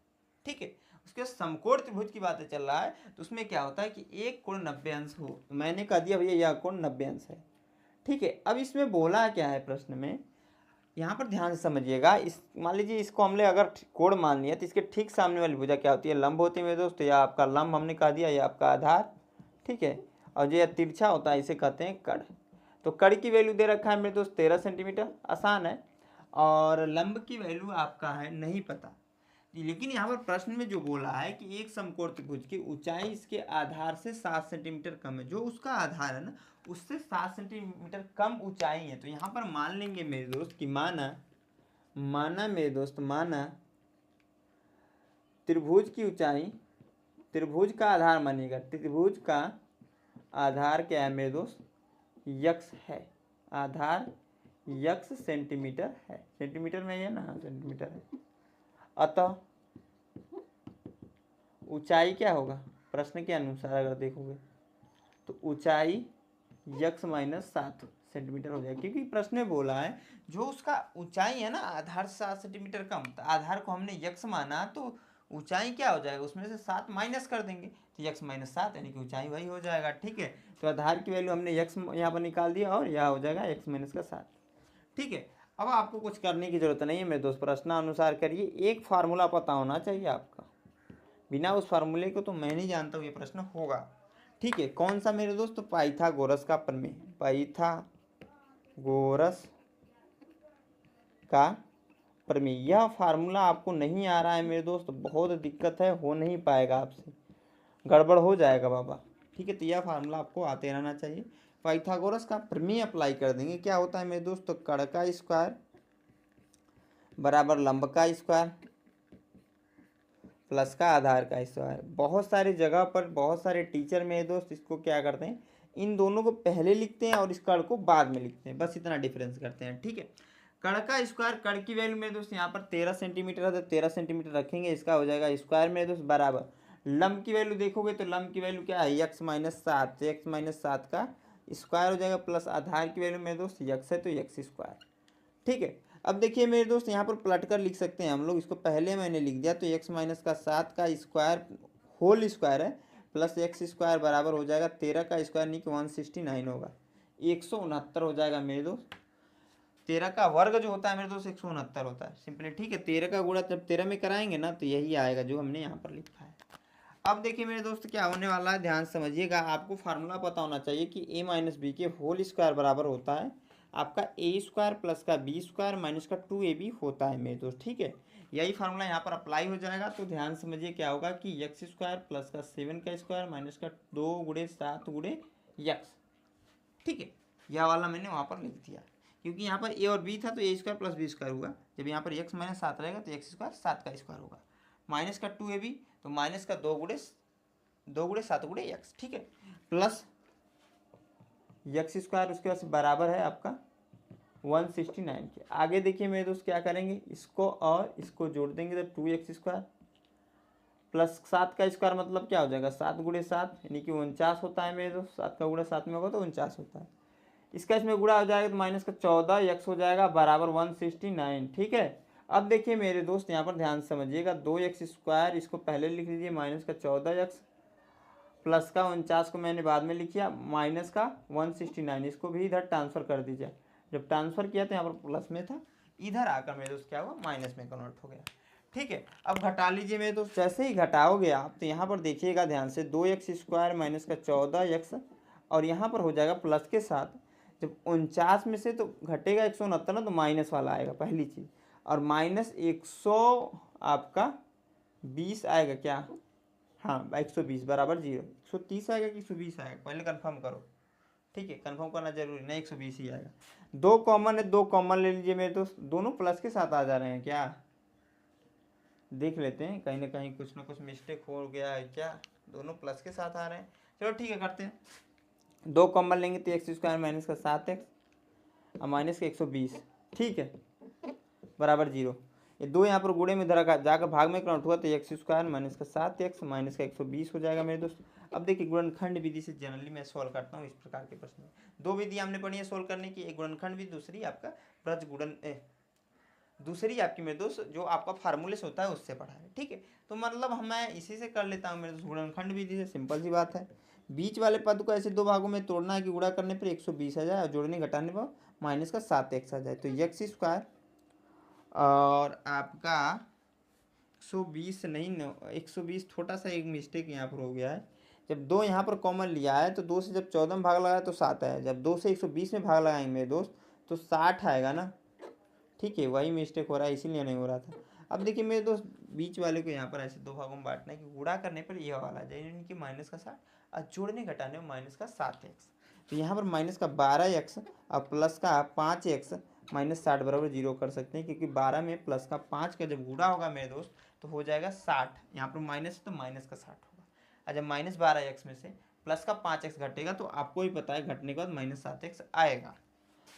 ठीक है। उसके समकोण त्रिभुज की बातें चल रहा है, तो उसमें क्या होता है कि एक कोण 90 अंश हो, तो मैंने कह दिया भैया यह कोण 90 अंश है, ठीक है। अब इसमें बोला क्या है प्रश्न में, यहाँ पर ध्यान से समझिएगा। इस मान लीजिए इसको हमने अगर कोण मान लिया, तो इसके ठीक सामने वाली भुजा क्या होती है, लंब होती है मेरे दोस्त। या आपका लंब हमने कह दिया, या आपका आधार, ठीक है। और जो तिरछा होता है इसे कहते हैं कड़। तो कड़ की वैल्यू दे रखा है मेरे दोस्त 13 सेंटीमीटर, आसान है। और लंब की वैल्यू आपका है नहीं पता, लेकिन यहाँ पर प्रश्न में जो बोला है कि एक समकोण त्रिभुज की ऊंचाई इसके आधार से 7 सेंटीमीटर कम है, जो उसका आधार है ना उससे 7 सेंटीमीटर कम ऊंचाई है। तो यहाँ पर मान लेंगे मेरे दोस्त कि माना मेरे दोस्त, माना त्रिभुज की ऊंचाई, त्रिभुज का आधार मानिएगा, त्रिभुज का आधार क्या है मेरे दोस्त, यक्स है। आधार यक्स सेंटीमीटर है, सेंटीमीटर में है ना, सेंटीमीटर है। अतः ऊंचाई क्या होगा, प्रश्न के अनुसार अगर देखोगे तो ऊंचाई यक्स माइनस 7 सेंटीमीटर हो जाएगा, क्योंकि प्रश्न में बोला है जो उसका ऊंचाई है ना आधार से 7 सेंटीमीटर कम, तो आधार को हमने यक्स माना तो ऊंचाई क्या हो जाएगा, उसमें से 7 माइनस कर देंगे तो यक्स माइनस 7 यानी कि ऊंचाई वही हो जाएगा, ठीक है। तो आधार की वैल्यू हमने यक्स यहाँ पर निकाल दिया और यह हो जाएगा यक्स माइनस का 7, ठीक है। अब आपको कुछ करने की जरूरत नहीं है मेरे दोस्त, प्रश्नानुसार करिए। एक फार्मूला पता होना चाहिए आपका, बिना उस फार्मूले को तो मैं नहीं जानता हूँ ये प्रश्न होगा, ठीक है। कौन सा मेरे दोस्त, पाइथागोरस का प्रमेय, पाइथागोरस का प्रमेय। यह फार्मूला आपको नहीं आ रहा है मेरे दोस्त, बहुत दिक्कत है, हो नहीं पाएगा आपसे, गड़बड़ हो जाएगा बाबा, ठीक है। तो यह फार्मूला आपको आते रहना चाहिए। पाइथागोरस का प्रमेय अप्लाई कर देंगे, क्या होता है मेरे दोस्त, तो कड़ का स्क्वायर बराबर लंब का स्क्वायर प्लस का आधार का स्क्वायर। बहुत सारी जगह पर बहुत सारे टीचर मेरे दोस्त इसको क्या करते हैं, इन दोनों को पहले लिखते हैं और इस कड़ को बाद में लिखते हैं, बस इतना डिफरेंस करते हैं, ठीक है। कड़ का स्क्वायर, कड़ की वैल्यू मेरे दोस्त यहाँ पर 13 सेंटीमीटर है, तो 13 सेंटीमीटर रखेंगे, इसका हो जाएगा स्क्वायर मेरे दोस्त बराबर। लंब की वैल्यू देखोगे तो लंब की वैल्यू क्या है, यक्स माइनस 7, यक्स माइनस 7 का स्क्वायर हो जाएगा, प्लस आधार की वैल्यू मेरे दोस्त यक्स है तो यक्स स्क्वायर, ठीक है। अब देखिए मेरे दोस्त यहाँ पर पलट कर लिख सकते हैं हम लोग, इसको पहले मैंने लिख दिया, तो एक्स माइनस का 7 का स्क्वायर होल स्क्वायर है प्लस एक्स स्क्वायर बराबर हो जाएगा 13 का स्क्वायर नहीं कि 169 होगा, 169 हो जाएगा मेरे दोस्त। 13 का वर्ग जो होता है मेरे दोस्त 169 होता है सिंपली, ठीक है। 13 का गुणा जब 13 में कराएंगे ना तो यही आएगा जो हमने यहाँ पर लिखा है। अब देखिए मेरे दोस्त क्या होने वाला है, ध्यान समझिएगा। आपको फार्मूला पता होना चाहिए कि a माइनस बी के होल स्क्वायर बराबर होता है आपका ए स्क्वायर प्लस का बी स्क्वायर माइनस का 2ab होता है मेरे दोस्त, ठीक है। यही फार्मूला यहाँ पर अप्लाई हो जाएगा। तो ध्यान समझिए क्या होगा कि यक्स स्क्वायर प्लस का 7 का स्क्वायर माइनस का 2 गुणे 7 गुणे यक्स, ठीक है। यह वाला मैंने वहाँ पर लिख दिया, क्योंकि यहाँ पर ए और बी था तो ए स्क्वायर प्लस बी स्क्वायर हुआ। जब यहाँ पर यक्स माइनस 7 रहेगा तो एक्स स्क्वायर 7 का स्क्वायर होगा, माइनस का 2ab तो माइनस का 2 गुणे 7 गुणे यक्स, ठीक है, प्लस यक्स स्क्वायर उसके बाद बराबर है आपका 169 के। आगे देखिए मेरे दोस्त क्या करेंगे, इसको और इसको जोड़ देंगे तो 2x स्क्वायर प्लस 7 का स्क्वायर मतलब क्या हो जाएगा 7 गुणे 7 यानी कि 49 होता है मेरे दोस्त, 7 का गुणा 7 में होगा तो 49 होता है। इसका इसमें गुणा हो जाएगा तो माइनस का 14x हो जाएगा बराबर 169। ठीक है, अब देखिए मेरे दोस्त यहाँ पर ध्यान से समझिएगा, 2x² इसको पहले लिख लीजिए, माइनस का 14x प्लस का 49 को मैंने बाद में लिखिया, माइनस का 169 इसको भी इधर ट्रांसफर कर दीजिए। जब ट्रांसफर किया तो यहाँ पर प्लस में था, इधर आकर मेरे दोस्त क्या हुआ माइनस में कन्वर्ट हो गया। ठीक है, अब घटा लीजिए मेरे दोस्त, जैसे ही घटाओगे आप तो यहाँ पर देखिएगा ध्यान से, 2x² माइनस का 14x और यहाँ पर हो जाएगा प्लस के साथ, जब 49 में से तो घटेगा 169 ना, तो माइनस वाला आएगा पहली चीज़, और माइनस 100 आपका 20 आएगा क्या, हाँ 120 बराबर 0। 130 आएगा कि 120 आएगा, पहले कंफर्म करो। ठीक है, कंफर्म करना जरूरी नहीं, 120 ही आएगा। दो कॉमन है, दो कॉमन ले लीजिए मेरे दोस्त, दोनों प्लस के साथ आ जा रहे हैं क्या, देख लेते हैं कहीं ना कहीं कुछ ना कुछ मिस्टेक हो गया है क्या, दोनों प्लस के साथ आ रहे हैं। चलो ठीक है, करते हैं, दो कॉमन लेंगे तो x² माइनस का 7x और माइनस का 120। ठीक है, बराबर 0। ये दो यहाँ पर गुणे में इधर जाकर भाग में कन्वर्ट हुआ तो x² माइनस का 7x माइनस का 120 हो जाएगा मेरे दोस्त। अब देखिए गुणनखंड विधि से जनरली मैं सॉल्व करता हूँ इस प्रकार के प्रश्न में। दो विधि हमने पढ़ी है सॉल्व करने की, एक गुणनखंड विधि, दूसरी आपका ब्रज गुणन दूसरी आपकी मेरे दोस्त जो आपका फार्मूले से होता है उससे पढ़ा है। ठीक है, तो मतलब मैं इसी से कर लेता हूँ मेरे दोस्त, गुणनखंड विधि से, सिंपल सी बात है। बीच वाले पद को ऐसे दो भागों में तोड़ना है कि गुणा करने पर 120 आ जाए और जोड़ने घटाने पर माइनस का 7x आ जाए, तो x² और आपका 120 नहीं, 120 छोटा सा एक मिस्टेक यहाँ पर हो गया है। जब दो यहाँ पर कॉमन लिया है तो 2 से जब 14 में भाग लगाया तो 7 आया, जब 2 से 120 में भाग लगाएंगे मेरे दोस्त तो 60 आएगा ना। ठीक है, वही मिस्टेक हो रहा है, इसीलिए नहीं हो रहा था। अब देखिए मेरे दोस्त, बीच वाले को यहाँ पर ऐसे दो भागों में बांटना है कि गुणा करने पर यह वाला आ जाए, यानी कि माइनस का 60 और जोड़ने घटाने में माइनस का 7x। तो यहाँ पर माइनस का 12x और प्लस का 5x माइनस 60 बराबर 0 कर सकते हैं, क्योंकि 12 में प्लस का 5 का जब गुणा होगा मेरे दोस्त तो हो जाएगा 60। यहाँ पर माइनस तो माइनस का 60 होगा, और जब माइनस 12x में से प्लस का 5x घटेगा तो आपको ही पता है घटने के बाद माइनस 7x आएगा।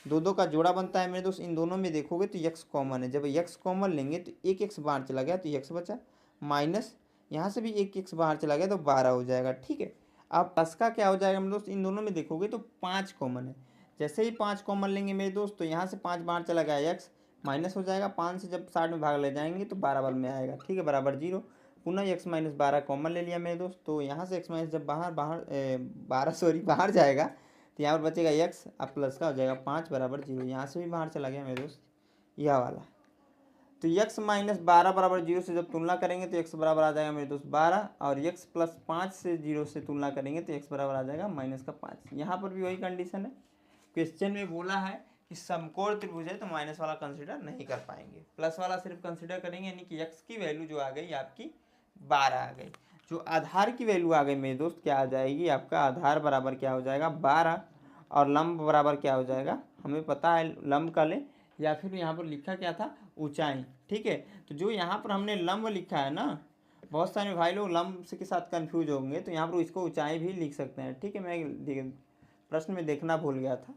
दो दो का जोड़ा बनता है मेरे दोस्त, इन दोनों में देखोगे तो x कॉमन है, जब x कॉमन लेंगे तो एक x बाहर चला गया तो x बचा, माइनस यहाँ से भी एक x बाहर चला गया तो 12 हो जाएगा। ठीक है, अब प्लस का क्या हो जाएगा मेरे दोस्त, इन दोनों में देखोगे तो 5 कॉमन है, जैसे ही 5 कॉमन लेंगे मेरे दोस्त तो यहाँ से 5 बाहर चला गया x माइनस हो जाएगा, 5 से जब 60 में भाग ले जाएंगे तो 12 बल में आएगा। ठीक है, बराबर 0। पुनः x माइनस 12 कॉमन ले लिया मेरे दोस्त, तो यहाँ से x माइनस जब बाहर जाएगा तो यहाँ पर बचेगा x, अब प्लस का हो जाएगा 5 बराबर 0, यहाँ से भी बाहर चला गया मेरे दोस्त यह वाला। तो x माइनस 12 बराबर 0 से जब तुलना करेंगे तो x बराबर आ जाएगा मेरे दोस्त 12, और x प्लस 5 से 0 से तुलना करेंगे तो x बराबर आ जाएगा माइनस का 5। यहाँ पर भी वही कंडीशन है, क्वेश्चन में बोला है कि समकोण त्रिभुज है तो माइनस वाला कंसिडर नहीं कर पाएंगे, प्लस वाला सिर्फ कंसिडर करेंगे, यानी कि x की वैल्यू जो आ गई आपकी 12 आ गई। जो आधार की वैल्यू आ गई मेरे दोस्त क्या आ जाएगी, आपका आधार बराबर क्या हो जाएगा 12, और लंब बराबर क्या हो जाएगा, हमें पता है लंब का ले, या फिर यहाँ पर लिखा क्या था ऊंचाई। ठीक है, तो जो यहाँ पर हमने लंब लिखा है ना, बहुत सारे भाई लोग लंब से के साथ कंफ्यूज होंगे, तो यहाँ पर इसको ऊंचाई भी लिख सकते हैं। ठीक है, मैं प्रश्न में देखना भूल गया था,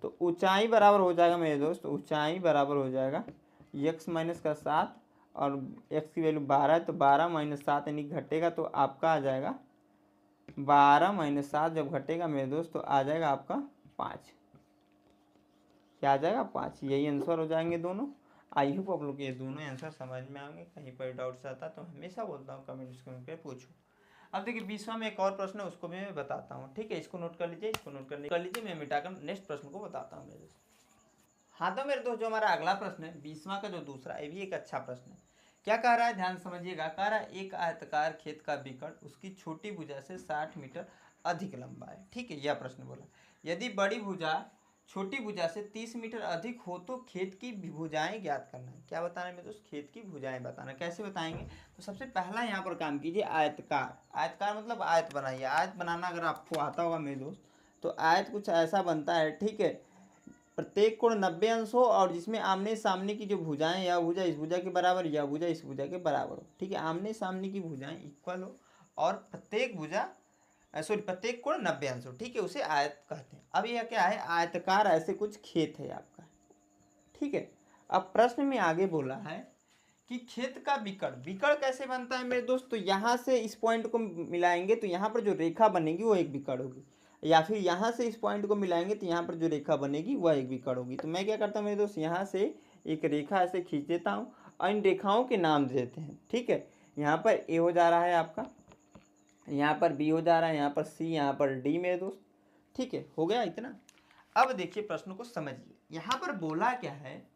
तो ऊंचाई बराबर हो जाएगा मेरे दोस्त, ऊंचाई बराबर हो जाएगा x माइनस का 7 और x की वैल्यू 12 है, तो 12 माइनस 7 यानी घटेगा तो आपका आ जाएगा 12 माइनस 7 जब घटेगा मेरे दोस्त तो आ जाएगा आपका 5। क्या आ जाएगा 5, यही आंसर हो जाएंगे दोनों। आई होप आप लोग ये दोनों आंसर समझ में आएंगे, कहीं पर डाउट्स आता तो हमेशा बोलता हूँ कमेंट्स करके पूछो। अब देखिए 20वां में एक और प्रश्न है, उसको भी मैं बताता हूँ। ठीक है, इसको नोट कर लीजिए, इसको नोट कर लीजिए, मैं मिटाकर नेक्स्ट प्रश्न को बताता हूँ मेरे दोस्त। हाँ तो मेरे दोस्त जो हमारा अगला प्रश्न है 20वां का जो दूसरा, ये भी एक अच्छा प्रश्न है। क्या कह रहा है, ध्यान समझिएगा। कह रहा है एक आयताकार खेत का विकर्ण उसकी छोटी भुजा से 60 मीटर अधिक लंबा है। ठीक है, यह प्रश्न बोला, यदि बड़ी भुजा छोटी भुजा से 30 मीटर अधिक हो तो खेत की भुजाएं ज्ञात करना है। क्या बताना है मेरे दोस्त, खेत की भुजाएं बताना। कैसे बताएंगे, तो सबसे पहला यहाँ पर काम कीजिए आयतकार। आयतकार मतलब आयत बनाइए, आयत बनाना अगर आपको आता होगा मेरे दोस्त तो आयत कुछ ऐसा बनता है। ठीक है, प्रत्येक कोण 90 अंश हो और जिसमें आमने सामने की जो भुजाएं, या भुजा इस भुजा के बराबर या भुजा इस भुजा के बराबर हो। ठीक है, आमने सामने की भुजाएं इक्वल हो और प्रत्येक कोण 90 अंश हो। ठीक है, उसे आयत कहते हैं। अब यह क्या है, आयतकार ऐसे कुछ खेत है आपका। ठीक है, अब प्रश्न में आगे बोला है कि खेत का विकर्ण कैसे बनता है मेरे दोस्त, तो यहाँ से इस पॉइंट को मिलाएंगे तो यहाँ पर जो रेखा बनेगी वो एक विकर्ण होगी। या फिर यहाँ से इस पॉइंट को मिलाएंगे तो यहाँ पर जो रेखा बनेगी वह एक विकर्ण होगी। तो मैं क्या करता हूँ मेरे दोस्त, यहाँ से एक रेखा ऐसे खींच देता हूँ और इन रेखाओं के नाम दे देते हैं। ठीक है, यहाँ पर ए हो जा रहा है आपका, यहाँ पर बी हो जा रहा है, यहाँ पर सी, यहाँ पर डी मेरे दोस्त। ठीक है, हो गया इतना। अब देखिए प्रश्न को समझिए, यहाँ पर बोला क्या है,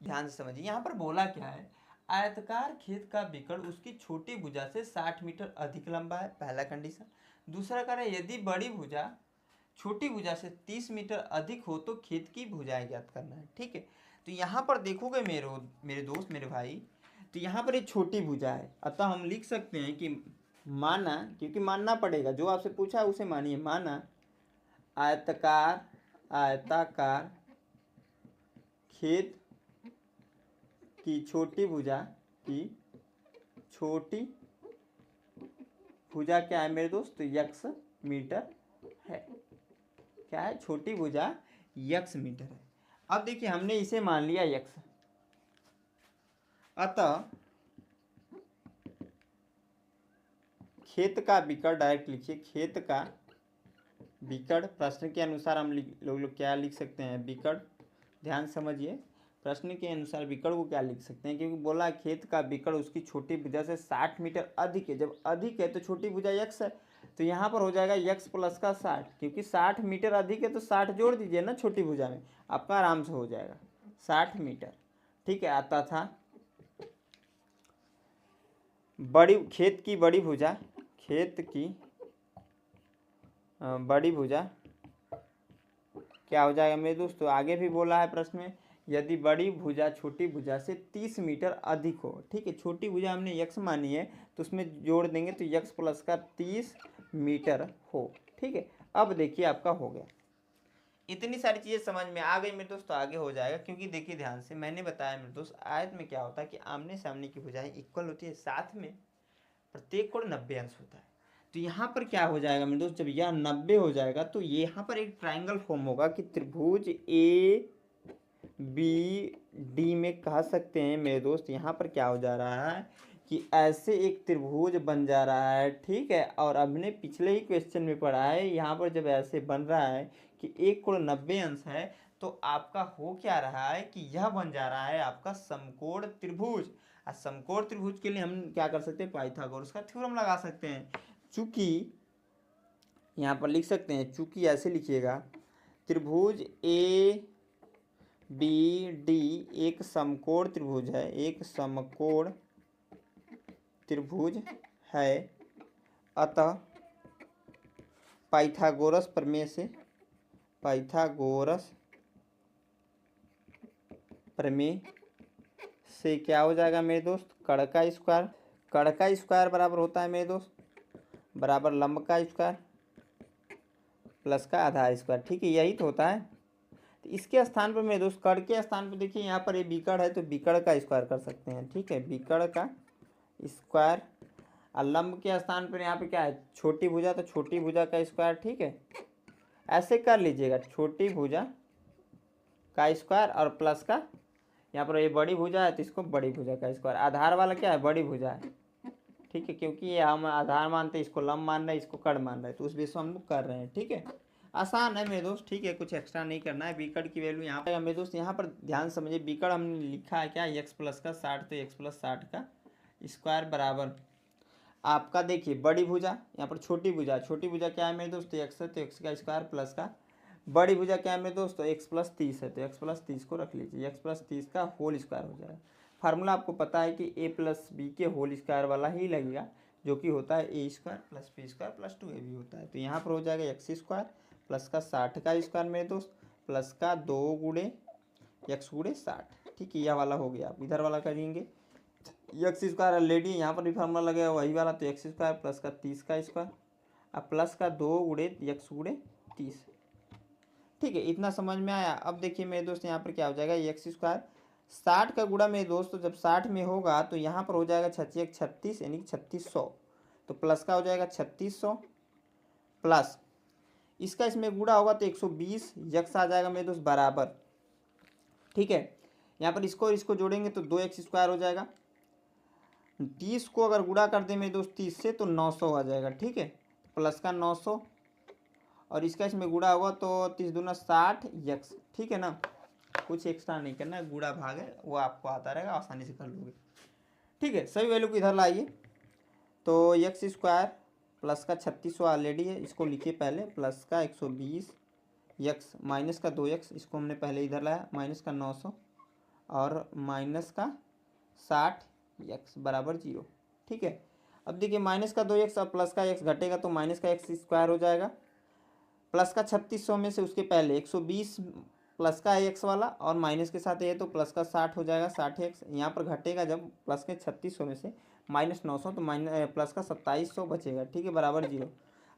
ध्यान से समझिए। यहाँ पर बोला क्या है, आयताकार खेत का विकर्ण उसकी छोटी भुजा से 60 मीटर अधिक लंबा है, पहला कंडीशन। दूसरा कह रहा है यदि बड़ी भुजा छोटी भुजा से 30 मीटर अधिक हो तो खेत की भुजाएं ज्ञात करना है। ठीक है, तो यहाँ पर देखोगे मेरे दोस्त, मेरे भाई, तो यहाँ पर एक छोटी भुजा है, अतः हम लिख सकते हैं कि माना, क्योंकि मानना पड़ेगा, जो आपसे पूछा है उसे मानिए, माना आयताकार खेत की छोटी भुजा क्या है मेरे दोस्त, तो यक्स मीटर है। क्या है, छोटी भुजा यक्स मीटर है। अब देखिए हमने इसे मान लिया यक्स, अतः खेत का विकर्ण, डायरेक्ट लिखिए खेत का विकर्ण, प्रश्न के अनुसार हम लोग क्या लिख सकते हैं, विकर्ण। ध्यान समझिए, प्रश्न के अनुसार विकर्ण को क्या लिख सकते हैं, क्योंकि बोला खेत का विकर्ण उसकी छोटी भुजा से 60 मीटर अधिक है। जब अधिक है तो छोटी भुजा यक्स है, तो यहाँ पर हो जाएगा यक्स प्लस का 60, क्योंकि 60 मीटर अधिक है तो 60 जोड़ दीजिए ना छोटी भुजा में, आपका आराम से हो जाएगा 60 मीटर। ठीक है, आता था खेत की बड़ी भुजा क्या हो जाएगा मेरे दोस्तों, आगे भी बोला है प्रश्न में, यदि बड़ी भुजा छोटी भुजा से 30 मीटर अधिक हो। ठीक है, छोटी भुजा हमने यक्स मानी है तो उसमें जोड़ देंगे तो यक्स प्लस का 30 मीटर हो। ठीक है, अब देखिए आपका हो गया। इतनी सारी चीज़ें समझ में आ गई मेरे दोस्त, तो आगे हो जाएगा, क्योंकि देखिए ध्यान से, मैंने बताया मेरे दोस्त, आयत में क्या होता है कि आमने सामने की भुजाएं इक्वल होती है, साथ में प्रत्येक कोण 90 अंश होता है। तो यहाँ पर क्या हो जाएगा मेरे दोस्त, जब यह 90 हो जाएगा तो यहाँ पर एक ट्राइंगल फॉर्म होगा कि त्रिभुज ए बी डी में कह सकते हैं मेरे दोस्त। यहाँ पर क्या हो जा रहा है कि ऐसे एक त्रिभुज बन जा रहा है। ठीक है, और हमने पिछले ही क्वेश्चन में पढ़ा है, यहाँ पर जब ऐसे बन रहा है कि एक कोण 90 अंश है, तो आपका हो क्या रहा है कि यह बन जा रहा है आपका समकोण त्रिभुज। और समकोण त्रिभुज के लिए हम क्या कर सकते हैं, पाइथागोरस का थ्योरम लगा सकते हैं। चूंकि यहाँ पर लिख सकते हैं, चूंकि ऐसे लिखिएगा, त्रिभुज ए बी डी एक समकोण त्रिभुज है, एक समकोण त्रिभुज है, अतः पाइथागोरस प्रमेय से क्या हो जाएगा मेरे दोस्त, कड़ का स्क्वायर बराबर होता है मेरे दोस्त, बराबर लंब का स्क्वायर प्लस का आधा स्क्वायर। ठीक है, यही तो होता है। तो इसके स्थान पर मेरे दोस्त, कड़ के स्थान पर देखिए यहाँ पर ये विकर्ण है तो विकर्ण का स्क्वायर कर सकते हैं। ठीक है, विकर्ण का स्क्वायर, और लंब के स्थान पर यहाँ पे क्या है, छोटी भुजा, तो छोटी भुजा का स्क्वायर। ठीक है, ऐसे कर लीजिएगा, छोटी भुजा का स्क्वायर और प्लस का, यहाँ पर ये बड़ी भुजा है तो इसको बड़ी भुजा का स्क्वायर, आधार वाला क्या है, बड़ी भुजा है। ठीक है, क्योंकि ये हम आधार मानते हैं, इसको लंब मान रहे हैं, इसको कड़ मान रहे हैं, तो उस बेस हम लोग कर रहे हैं। ठीक है, आसान है मेरे दोस्त। ठीक है, कुछ एक्स्ट्रा नहीं करना है। विकर्ण की वैल्यू यहाँ पर मेरे दोस्त, यहाँ पर ध्यान समझिए, विकर्ण हमने लिखा है क्या, एक्स प्लस का 60, तो एक्स प्लस 60 का स्क्वायर बराबर आपका, देखिए बड़ी भुजा, यहाँ पर छोटी भुजा क्या है मेरे दोस्त, एक्स है, तो एक्स का स्क्वायर प्लस का बड़ी भुजा क्या है मेरे दोस्त, तो एक्स प्लस 30 है, तो एक्स प्लस 30 को रख लीजिए, एक्स प्लस 30 का होल स्क्वायर हो जाएगा। फार्मूला आपको पता है कि ए प्लस बी के होल स्क्वायर वाला ही लगेगा, जो कि होता है A square plus B square plus 2ab होता है। तो यहाँ पर हो जाएगा एक्स स्क्वायर प्लस का 60 का स्क्वायर मेरे दोस्त, प्लस का 2 गुणे एक्स गुणे 60। ठीक है, यह वाला हो गया। आप इधर वाला करेंगे, एक्स स्क्वायर ऑलरेडी यहाँ पर भी फार्मूला लगेगा वही वाला, तो एक्स स्क्वायर प्लस का 30 का स्क्वायर, अब प्लस का 2 गुणे एक्स गुणे 30। ठीक है, इतना समझ में आया। अब देखिए मेरे दोस्त, यहाँ पर क्या हो जाएगा, एक्स स्क्वायर 60 का गुणा मेरे दोस्त, तो जब 60 में होगा तो यहाँ पर हो जाएगा 36 यानी कि 3600, तो प्लस का हो जाएगा 3600 प्लस इसका इसमें गुणा होगा तो 120 यक्स आ जाएगा मेरे दोस्त बराबर। ठीक है, यहाँ पर इसको इसको जोड़ेंगे तो 2x स्क्वायर हो जाएगा, 30 को अगर गुणा कर दें मेरे दोस्त 30 से तो 900 आ जाएगा। ठीक है, प्लस का 900 और इसका इसमें गुणा होगा तो 30 दूना 60 यक्स, ठीक है ना। कुछ एक्स्ट्रा नहीं करना है, गुणा भाग है वो आपको आता रहेगा, आसानी से कर लोगे, ठीक है। सभी वैल्यू को इधर लाइए, तो एक्स स्क्वायर प्लस का 3600 ऑलरेडी है, इसको लिखिए पहले, प्लस का 120 यक्स माइनस का 2x, इसको हमने पहले इधर लाया, माइनस का 900 और माइनस का 60 यक्स बराबर 0, ठीक है। अब देखिए माइनस का 2x और प्लस का x घटेगा तो माइनस का x स्क्वायर हो जाएगा, प्लस का 3600 में से उसके पहले 120 प्लस का x वाला और माइनस के साथ ये तो प्लस का 60 हो जाएगा, 60x यहाँ पर घटेगा जब प्लस के 3600 में से माइनस 900 तो माइनस प्लस का 2700 बचेगा, ठीक है, बराबर 0।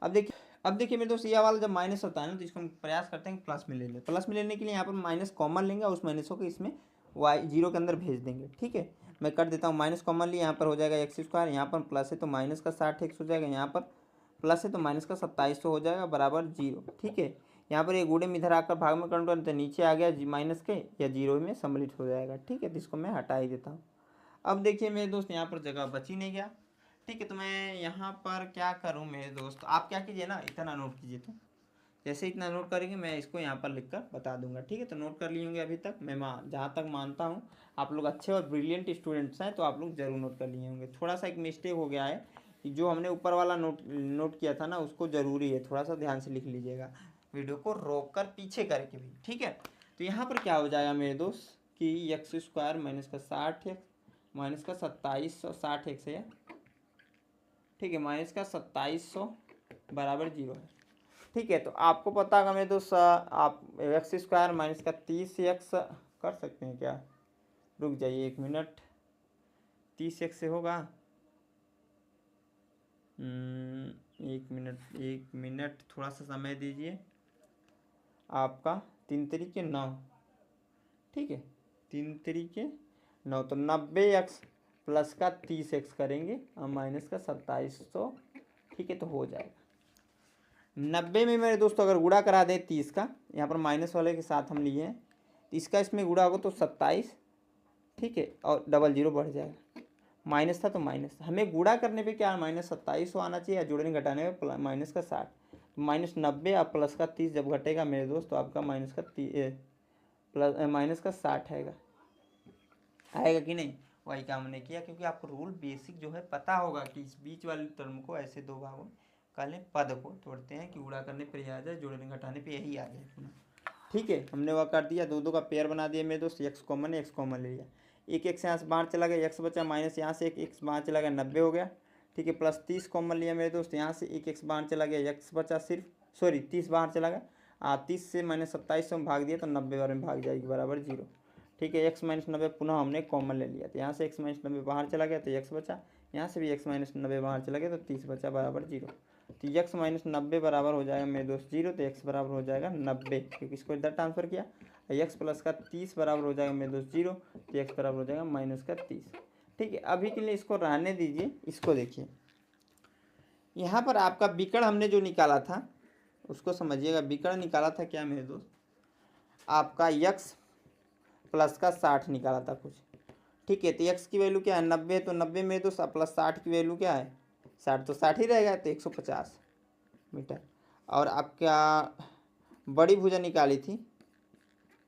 अब देखिए मेरे दोस्त ये वाला जब माइनस होता है ना तो इसको हम प्रयास करते हैं प्लस में ले लें। प्लस में लेने के लिए यहाँ पर माइनस कॉमन लेंगे और उस माइनसों को इसमें y 0 के अंदर भेज देंगे, ठीक है। मैं कर देता हूँ, माइनस कॉमन लिए यहाँ पर हो जाएगा एक्स स्क्वायर, यहाँ पर प्लस है तो माइनस का 60x हो जाएगा, यहाँ पर प्लस है तो माइनस का 2700 हो जाएगा बराबर 0, ठीक है। यहाँ पर ये गुणे में इधर आकर भाग में कन्वर्ट करते नीचे आ गया माइनस के या 0 में सम्मिलित हो जाएगा, ठीक है। तो इसको मैं हटा ही देता हूँ। अब देखिए मेरे दोस्त यहाँ पर जगह बच ही नहीं गया, ठीक है। तो मैं यहाँ पर क्या करूँ मेरे दोस्त, आप क्या कीजिए ना, इतना नोट कीजिए, तो जैसे इतना नोट करेंगे मैं इसको यहाँ पर लिख कर बता दूंगा, ठीक है। तो नोट कर लिए होंगे अभी तक, मैं जहाँ तक मानता हूँ आप लोग अच्छे और ब्रिलियंट स्टूडेंट्स हैं तो आप लोग जरूर नोट कर लिए होंगे। थोड़ा सा एक मिस्टेक हो गया है कि जो हमने ऊपर वाला नोट किया था ना उसको ज़रूरी है थोड़ा सा ध्यान से लिख लीजिएगा, वीडियो को रोक कर पीछे करके भी, ठीक है। तो यहाँ पर क्या हो जाएगा मेरे दोस्त कि एक्स स्क्वायर माइनस का 60x माइनस का 2700 60x है, ठीक है, माइनस का 2700 बराबर 0 है, ठीक है। तो आपको पता होगा मेरे दोस्त आप एक्स स्क्वायर माइनस का 30x कर सकते हैं क्या, रुक जाइए 1 मिनट, 30x से होगा, 1 मिनट थोड़ा सा समय दीजिए, आपका 3 तरीके 9, ठीक है, 3 तरीके 9 तो 90x प्लस का 30x करेंगे और माइनस का 2700, ठीक है, तो हो जाएगा 90 में मेरे दोस्तों अगर गुणा करा दें 30 का, यहाँ पर माइनस वाले के साथ हम लिए हैं तो इसका इसमें गुणा होगा तो 27, ठीक है, और डबल 0 बढ़ जाएगा, माइनस था तो माइनस, हमें गुणा करने पे क्या माइनस 2700 आना चाहिए, या जोड़ने घटाने में माइनस का 60, तो माइनस 90 और प्लस का 30 जब घटेगा मेरे दोस्त तो आपका माइनस का प्लस माइनस का 60 आएगा कि नहीं। वही काम हमने किया, क्योंकि आपको रूल बेसिक जो है पता होगा कि इस बीच वाले टर्म को ऐसे दो भागों में पहले पद को तोड़ते हैं कि गुणा करने पर यह आ जाए, जोड़ने घटाने पे यही आ जाए पुनः, ठीक है। हमने वह कर दिया, दो का पेयर बना दिया मेरे दोस्त, एक्स कॉमन है, एक्स कॉमन ले लिया, एक एक्स यहाँ से बाहर चला गया, एक्स बचा, माइनस यहाँ से एक एक्स बाहर चला गया 90 हो गया, ठीक है, प्लस 30 कॉमन लिया मेरे दोस्त, यहाँ से एक एक्स बाहर चला गया, एक्स बचा सिर्फ, सॉरी 30 बाहर चला गया, 30 से माइनस 2700 में भाग दिया तो 90 बार में भाग जाएगी बराबर 0, ठीक है। एक्स माइनस 90 पुनः हमने कॉमन ले लिया, तो यहाँ से एक्स माइनस 90 बाहर चला गया तो एक्स बचा, यहाँ से भी एक्स माइनस 90 बाहर चला गया तो 30 बचा बराबर 0, तो एक्स माइनस 90 बराबर हो जाएगा मेरे दोस्त 0, तो एक्स बराबर हो जाएगा 90, क्योंकि इसको इधर ट्रांसफर किया, एक्स प्लस का 30 बराबर हो जाएगा मेरे दोस्त 0, तो एक्स बराबर हो जाएगा माइनस का 30, ठीक है। अभी के लिए इसको रहने दीजिए, इसको देखिए, यहाँ पर आपका विकर्ण हमने जो निकाला था उसको समझिएगा, विकर्ण निकाला था क्या मेरे दोस्त, आपका यक्स प्लस का 60 निकाला था कुछ, ठीक है। तो एक्स की वैल्यू क्या है 90, तो 90 में तो प्लस 60 की वैल्यू क्या है 60, तो 60 ही रहेगा, तो 150 मीटर। और आपका बड़ी भुजा निकाली थी,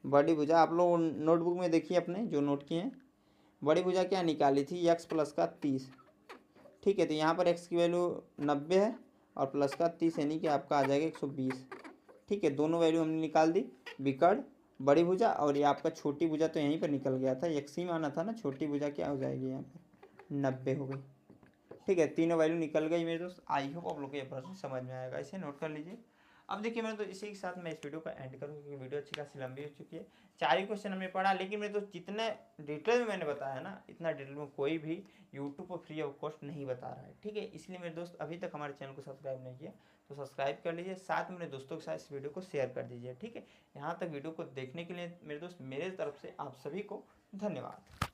बड़ी भुजा आप लोग नोटबुक में देखिए अपने जो नोट किए हैं, बड़ी भुजा क्या निकाली थी एक्स प्लस का 30, ठीक है। तो यहाँ पर एक्स की वैल्यू 90 है और प्लस का 30 यानी कि आपका आ जाएगा 120, ठीक है। दोनों वैल्यू हमने निकाल दी, विकर्ण बड़ी भुजा और ये आपका छोटी भुजा तो यहीं पर निकल गया था, एक्स ही माना था ना, छोटी भुजा क्या हो जाएगी यहाँ पर 90 हो गई, ठीक है। तीनों वैल्यू निकल गई मेरे दोस्त। आई होप आप लोग को ये प्रश्न समझ में आएगा, इसे नोट कर लीजिए। अब देखिए मेरे दोस्त इसी के साथ मैं इस वीडियो का एंड करूँ, क्योंकि वीडियो अच्छी खासी लंबी हो चुकी है, 4 ही क्वेश्चन हमने पढ़ा, लेकिन मेरे दोस्त जितने डिटेल में मैंने बताया ना इतना डिटेल में कोई भी यूट्यूब पर फ्री ऑफ कॉस्ट नहीं बता रहा है, ठीक है। इसलिए मेरे दोस्त अभी तक हमारे चैनल को सब्सक्राइब नहीं किया तो सब्सक्राइब कर लीजिए, साथ में मेरे दोस्तों के साथ इस वीडियो को शेयर कर दीजिए, ठीक है। यहाँ तक वीडियो को देखने के लिए मेरे दोस्त मेरे तरफ से आप सभी को धन्यवाद।